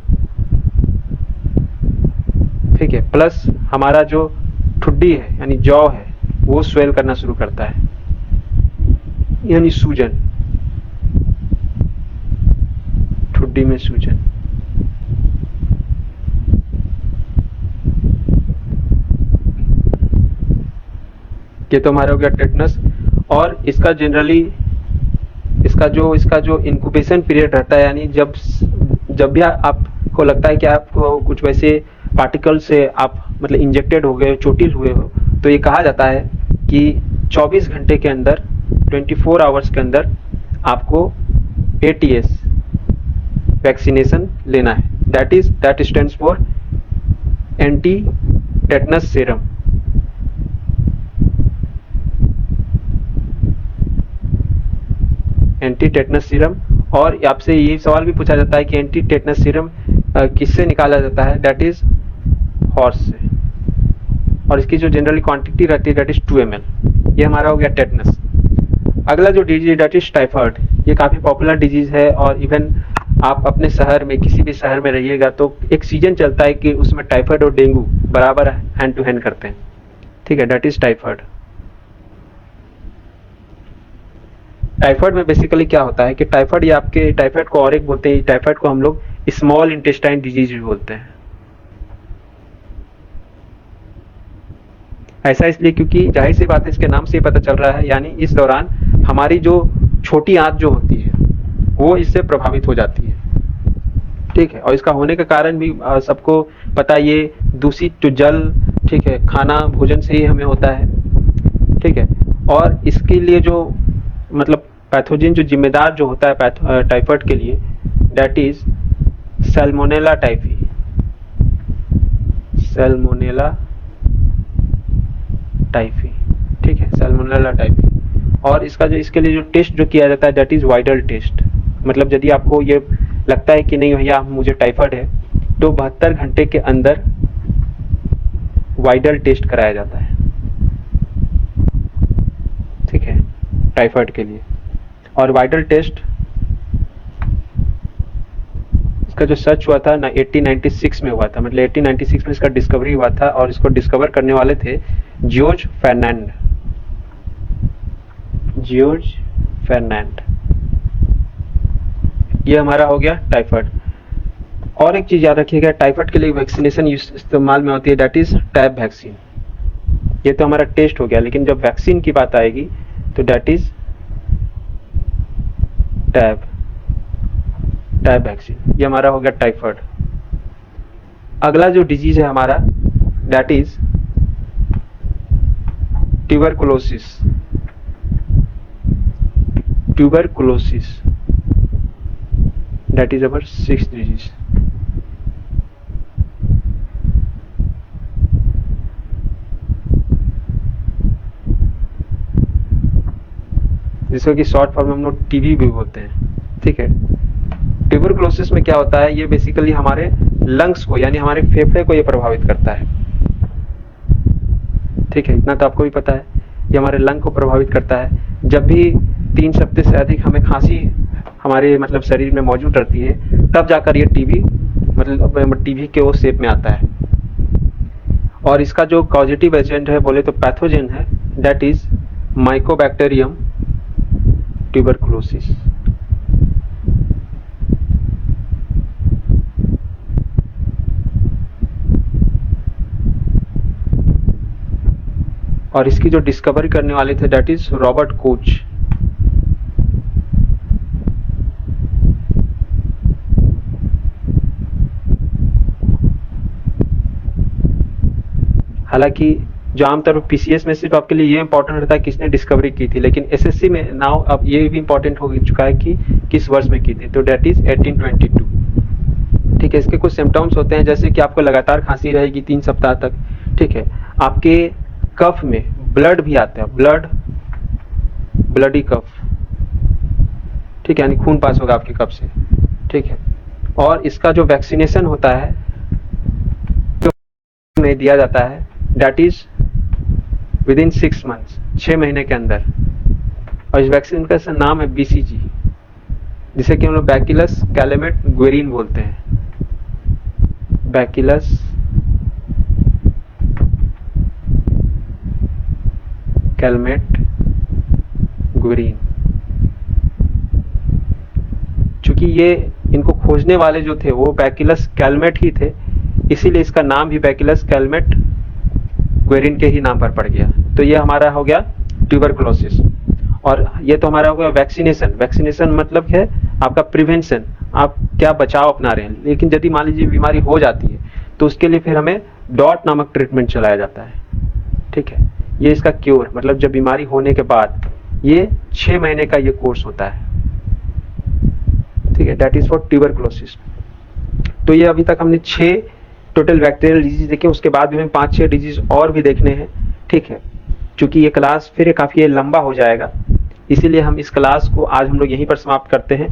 ठीक है। प्लस हमारा जो ठुड्डी है यानी जॉ है वो स्वेल करना शुरू करता है, यानी सूजन, ठुड्डी में सूजन। ये तो हमारा हो गया टेटनस। और इसका जनरली इसका जो इंक्यूबेशन पीरियड रहता है, यानी जब भी आपको लगता है कि आपको कुछ वैसे पार्टिकल से आप मतलब इंजेक्टेड हो गए, चोटिल हुए हो, तो ये कहा जाता है कि 24 घंटे के अंदर, 24 आवर्स के अंदर आपको एटीएस वैक्सीनेशन लेना है। That stands for anti tetanus serum. Anti tetanus serum. और आपसे ये सवाल भी पूछा जाता है कि एंटी टेटनस सीरम किससे निकाला जाता है, दैट इज हॉर्स से। और इसकी जो जनरली क्वांटिटी रहती है दैट इज 2 ml। ये हमारा हो गया टेटनस। अगला जो डिजीज दैट इज टाइफाइड। ये काफी पॉपुलर डिजीज है, और इवन आप अपने शहर में, किसी भी शहर में रहिएगा तो एक सीजन चलता है कि उसमें टाइफाइड और डेंगू बराबर हैंड टू हैंड करते हैं। ठीक है, दैट इज टाइफाइड। टाइफाइड में बेसिकली क्या होता है कि टाइफाइड, ये आपके टाइफाइड को और एक बोलते हैं, टाइफाइड को हम लोग स्मॉल इंटेस्टाइन डिजीज भी बोलते हैं। ऐसा इसलिए क्योंकि जाहिर सी बात है, इसके नाम से ही पता चल रहा है, यानी इस दौरान हमारी जो छोटी आंत जो होती है वो इससे प्रभावित हो जाती है। ठीक है, और इसका होने का कारण भी सबको पता है, ये दूषित जो जल, ठीक है, खाना भोजन से ही हमें होता है। ठीक है, और इसके लिए जो मतलब पैथोजन जो जिम्मेदार जो होता है टाइफाइड के लिए, that is Salmonella typhi. Salmonella typhi. ठीक है, सैल्मोनेला टाइफी। और इसका जो इसके लिए जो टेस्ट जो किया जाता है दैट इज वाइडल टेस्ट। मतलब यदि आपको ये लगता है कि नहीं भैया मुझे टाइफाइड है, तो 72 घंटे के अंदर वाइडल टेस्ट कराया जाता है। ठीक है, टाइफाइड के लिए। और वाइडल टेस्ट इसका जो सर्च हुआ था ना 1896 में हुआ था, मतलब 1896 में इसका डिस्कवरी हुआ था, और इसको डिस्कवर करने वाले थे जॉर्ज फर्नांड। ये हमारा हो गया टाइफाइड। और एक चीज याद रखिएगा, टाइफाइड के लिए वैक्सीनेशन इस्तेमाल में होती है, दैट इज टैब वैक्सीन। ये तो हमारा टेस्ट हो गया, लेकिन जब वैक्सीन की बात आएगी तो दैट इज टैब वैक्सीन। ये हमारा हो गया टाइफाइड। अगला जो डिजीज है हमारा that is tuberculosis. That is our 6th disease. जिसको कि शॉर्ट फॉर्म में हम लोग टीबी भी बोलते हैं। ठीक है, ट्यूबरकुलोसिस में क्या होता है, ये बेसिकली हमारे लंग्स को, यानी हमारे फेफड़े को ये प्रभावित करता है। ठीक है, इतना तो आपको भी पता है, ये हमारे लंग को प्रभावित करता है। जब भी 3 सप्ताह से अधिक हमें खांसी हमारे मतलब शरीर में मौजूद रहती है, तब जाकर ये टीबी मतलब टीबी के वो शेप में आता है। और इसका जो कॉजेटिव एजेंट है बोले तो पैथोजन है, दैट इज माइकोबैक्टीरियम ट्यूबरकुलोसिस। और इसकी जो डिस्कवरी करने वाले थे दैट इज रॉबर्ट कोच। हालांकि जो आमतौर पर पीसीएस में सिर्फ आपके लिए ये इंपॉर्टेंट रहता है किसने डिस्कवरी की थी, लेकिन एसएससी में नाउ अब ये भी इंपॉर्टेंट हो चुका है कि किस वर्ष में की थी, तो दैट इज 1822। ठीक है, इसके कुछ सिम्टम्स होते हैं, जैसे कि आपको लगातार खांसी रहेगी 3 सप्ताह तक। ठीक है, आपके कफ में ब्लड भी आता है, ब्लडी कफ। ठीक है, यानी खून पास होगा आपके कफ से। ठीक है, और इसका जो वैक्सीनेशन होता है जो नहीं दिया जाता है दैट इज विदिन 6 months, 6 महीने के अंदर। और इस वैक्सीन का नाम है बीसीजी, जिसे कि हम लोग बैसिलस कैलमेट ग्वेरिन बोलते हैं। Bacillus Calmette ग्वेरिन। चूंकि ये इनको खोजने वाले जो थे वो बैसिलस कैलमेट ही थे, इसीलिए इसका नाम भी बैसिलस कैलमेट ग्वेरिन के ही नाम पर पड़ गया। तो ये हमारा हो गया ट्यूबरकुलोसिस। और ये तो हमारा हो गया वैक्सीनेशन। वैक्सीनेशन मतलब है आपका प्रिवेंशन, आप क्या बचाव अपना रहे हैं। लेकिन यदि मान लीजिए बीमारी हो जाती है तो उसके लिए फिर हमें डॉट नामक ट्रीटमेंट चलाया जाता है, ठीक है। ये इसका क्योर, मतलब जब बीमारी होने के बाद ये 6 महीने का ये कोर्स होता है, ठीक है। That is for tuberculosis. तो ये अभी तक हमने 6 टोटल बैक्टीरियल डिजीज देखे, उसके बाद भी हमें 5-6 डिजीज और भी देखने हैं, ठीक है। चूंकि ये क्लास फिर काफी लंबा हो जाएगा, इसीलिए हम इस क्लास को आज हम लोग यहीं पर समाप्त करते हैं।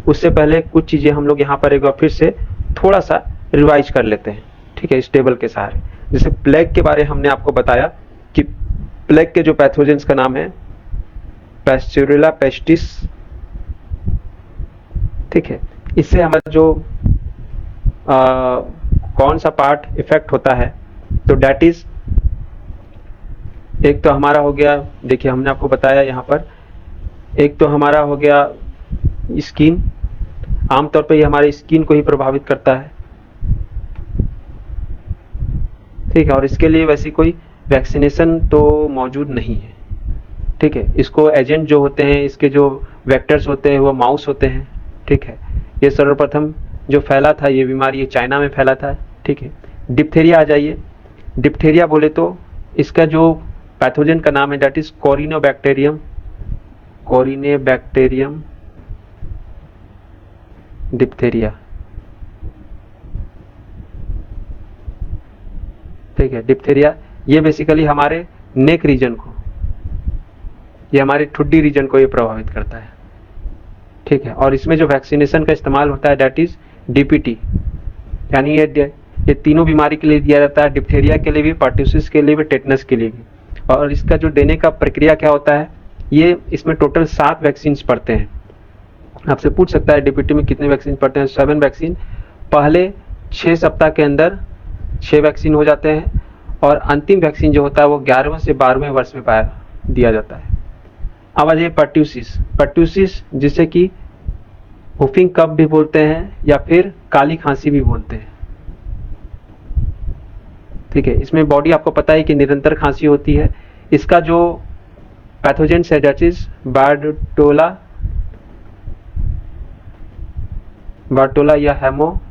उससे पहले कुछ चीजें हम लोग यहाँ पर एक बार फिर से थोड़ा सा रिवाइज कर लेते हैं, ठीक है, इस टेबल के सहारे। जैसे प्लेग के बारे हमने आपको बताया कि प्लेग के जो पैथोजेंस का नाम है पैस्चुरिला पेस्टिस, ठीक है। इससे हमारा जो कौन सा पार्ट इफेक्ट होता है, तो डेट इज, एक तो हमारा हो गया, देखिए हमने आपको बताया यहाँ पर, एक तो हमारा हो गया स्किन। आमतौर पे ये हमारे स्किन को ही प्रभावित करता है, ठीक है। और इसके लिए वैसी कोई वैक्सीनेशन तो मौजूद नहीं है, ठीक है। इसको एजेंट जो होते हैं, इसके जो वेक्टर्स होते हैं वो माउस होते हैं, ठीक है। ये सर्वप्रथम जो फैला था ये बीमारी, ये चाइना में फैला था, ठीक है। डिप्थेरिया आ जाइए। डिप्थेरिया बोले तो इसका जो पैथोजन का नाम है दैट इज कोरिनोबैक्टीरियम, कोरिनेबैक्टीरियम डिप्थेरिया, ठीक है। डिप्थेरिया ये बेसिकली हमारे नेक रीजन को, ये हमारे ठुड्डी रीजन को ये प्रभावित करता है, ठीक है। और इसमें जो वैक्सीनेशन का इस्तेमाल होता है दैट इज डीपीटी, यानी ये तीनों बीमारी के लिए दिया जाता है, डिप्थेरिया के लिए भी, पर्ट्यूसिस के लिए भी, टेटनस के लिए भी। और इसका जो देने का प्रक्रिया क्या होता है, ये इसमें टोटल 7 वैक्सीन पड़ते हैं। आपसे पूछ सकता है डीपीटी में कितने वैक्सीन पड़ते हैं, 7 वैक्सीन। पहले 6 सप्ताह के अंदर 6 वैक्सीन हो जाते हैं, और अंतिम वैक्सीन जो होता है वो 11वें से 12वें वर्ष में दिया जाता है। अब आ जाइए पर्ट्यूसिस। पर्ट्यूसिस जिसे कि हुफिंग कफ भी बोलते हैं या फिर काली खांसी भी बोलते हैं, ठीक है। इसमें बॉडी आपको पता है कि निरंतर खांसी होती है। इसका जो पैथोजेंस है दैट इज बार्टोला या हेमोफिलिस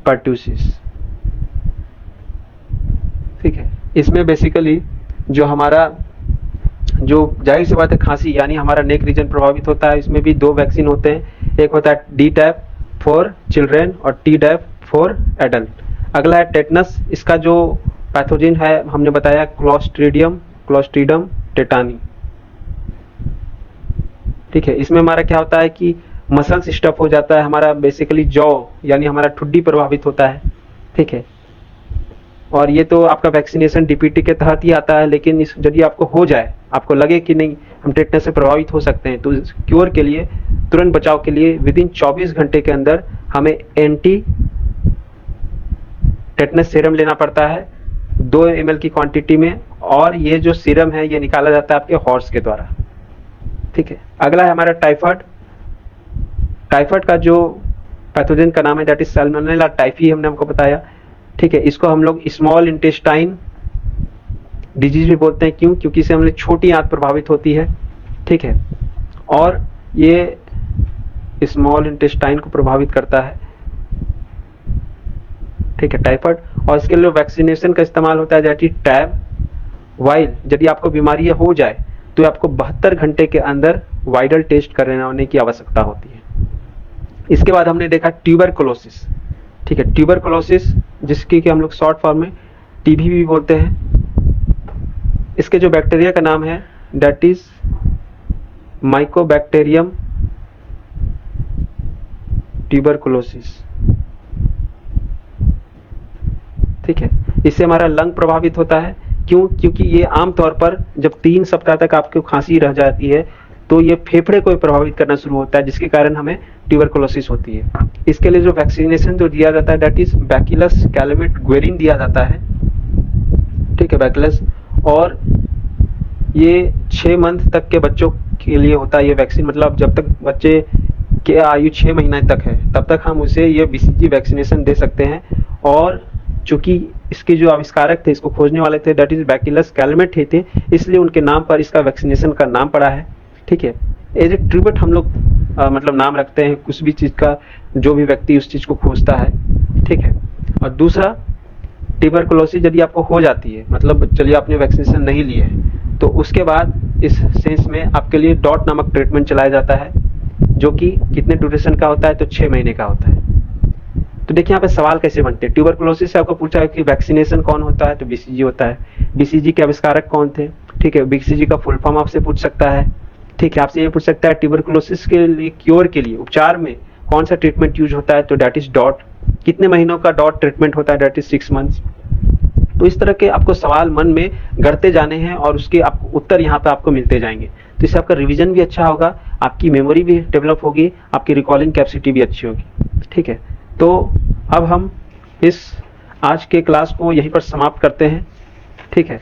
पर्ट्यूसिस, ठीक है। इसमें बेसिकली जो हमारा, जो जाहिर सी बात है खांसी, यानी हमारा नेक रीजन प्रभावित होता है। इसमें भी 2 वैक्सीन होते हैं, एक होता है डी टैप फॉर चिल्ड्रेन और टी टैप फॉर एडल्ट। अगला है टेटनस। इसका जो पैथोजिन है हमने बताया क्लोस्ट्रीडियम टेटानी, ठीक है। इसमें हमारा क्या होता है कि मसल्स स्टफ हो जाता है, हमारा बेसिकली जॉ यानी हमारा ठुड्डी प्रभावित होता है, ठीक है। और ये तो आपका वैक्सीनेशन डीपीटी के तहत ही आता है। लेकिन यदि आपको हो जाए, आपको लगे कि नहीं हम टेटनस से प्रभावित हो सकते हैं, तो क्योर के लिए, तुरंत बचाव के लिए विदिन 24 घंटे के अंदर हमें एंटी टेटनस सीरम लेना पड़ता है 2 ml की क्वांटिटी में। और ये जो सीरम है ये निकाला जाता है आपके हॉर्स के द्वारा, ठीक है। अगला है हमारा टाइफाइड। टाइफाइड का जो पैथोजन का नाम है दैट इज सैल्मोनेला टाइफी, हमने हमको बताया, ठीक है। इसको हम लोग स्मॉल इंटेस्टाइन डिजीज भी बोलते हैं। क्यों? क्योंकि इससे हमारी छोटी आंत प्रभावित होती है, ठीक है। और ये स्मॉल इंटेस्टाइन को प्रभावित करता है, ठीक है, टाइफाइड। और इसके लिए वैक्सीनेशन का इस्तेमाल होता है दैट इज टैब। वाइल यदि आपको बीमारी हो जाए तो आपको 72 घंटे के अंदर वाइडल टेस्ट कराने की आवश्यकता होती है। इसके बाद हमने देखा ट्यूबरकुलोसिस, ठीक है। ट्यूबरकुलोसिस जिसकी कि हम लोग शॉर्ट फॉर्म में टीबी भी बोलते हैं। इसके जो बैक्टीरिया का नाम है दैट इज माइकोबैक्टीरियम ट्यूबरकुलोसिस, ठीक है। इससे हमारा लंग प्रभावित होता है। क्यों? क्योंकि ये आमतौर पर जब 3 सप्ताह तक आपको खांसी रह जाती है तो ये फेफड़े को प्रभावित करना शुरू होता है, जिसके कारण हमें ट्यूबरकुलोसिस होती है। इसके लिए जो वैक्सीनेशन जो दिया जाता है दैट इज बैकिलस कैलमेट ग्वेरिन दिया जाता है, ठीक है, बैकिलस। और ये 6 मंथ तक के बच्चों के लिए होता है ये वैक्सीन, मतलब जब तक बच्चे की आयु 6 महीने तक है तब तक हम उसे ये बीसीजी वैक्सीनेशन दे सकते हैं। और चूंकि इसके जो आविष्कारक थे, इसको खोजने वाले थे, दैट इज बैसिलस कैलमेट थे, इसलिए उनके नाम पर इसका वैक्सीनेशन का नाम पड़ा है। ठीक है, एज ए ट्रिब्यूट हम लोग मतलब नाम रखते हैं कुछ भी चीज का, जो भी व्यक्ति उस चीज को खोजता है। ठीक है, और दूसरा, ट्यूबरकुलोसिस यदि आपको हो जाती है, मतलब चलिए आपने वैक्सीनेशन नहीं लिए है, तो उसके बाद इस सेंस में आपके लिए डॉट नामक ट्रीटमेंट चलाया जाता है, जो कि कितने ड्यूरेशन का होता है, तो 6 महीने का होता है। तो देखिए यहाँ पे सवाल कैसे बनते हैं। ट्यूबरकुलोसिस से आपको पूछा है कि वैक्सीनेशन कौन होता है, तो बीसीजी होता है। बीसीजी के आविष्कारक कौन थे? ठीक है, बीसीजी का फुल फॉर्म आपसे पूछ सकता है। ठीक है, आपसे ये पूछ सकता है ट्यूबरकुलोसिस के लिए, क्योर के लिए, उपचार में कौन सा ट्रीटमेंट यूज होता है, तो डेट इज डॉट। कितने महीनों का डॉट ट्रीटमेंट होता है, डेट इज 6 मंथ्स। तो इस तरह के आपको सवाल मन में गढ़ते जाने हैं और उसके आपको उत्तर यहाँ पे आपको मिलते जाएंगे। तो इससे आपका रिवीजन भी अच्छा होगा, आपकी मेमोरी भी डेवलप होगी, आपकी रिकॉलिंग कैपेसिटी भी अच्छी होगी। ठीक है, तो अब हम इस आज के क्लास को यहीं पर समाप्त करते हैं। ठीक है,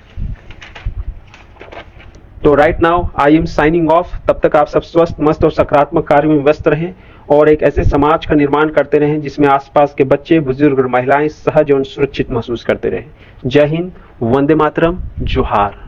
तो right now I am signing off. तब तक आप सब स्वस्थ, मस्त और सकारात्मक कार्य में व्यस्त रहें और एक ऐसे समाज का निर्माण करते रहें जिसमें आसपास के बच्चे, बुजुर्ग और महिलाएं सहज एवं सुरक्षित महसूस करते रहें। जय हिंद, वंदे मातरम, जोहार।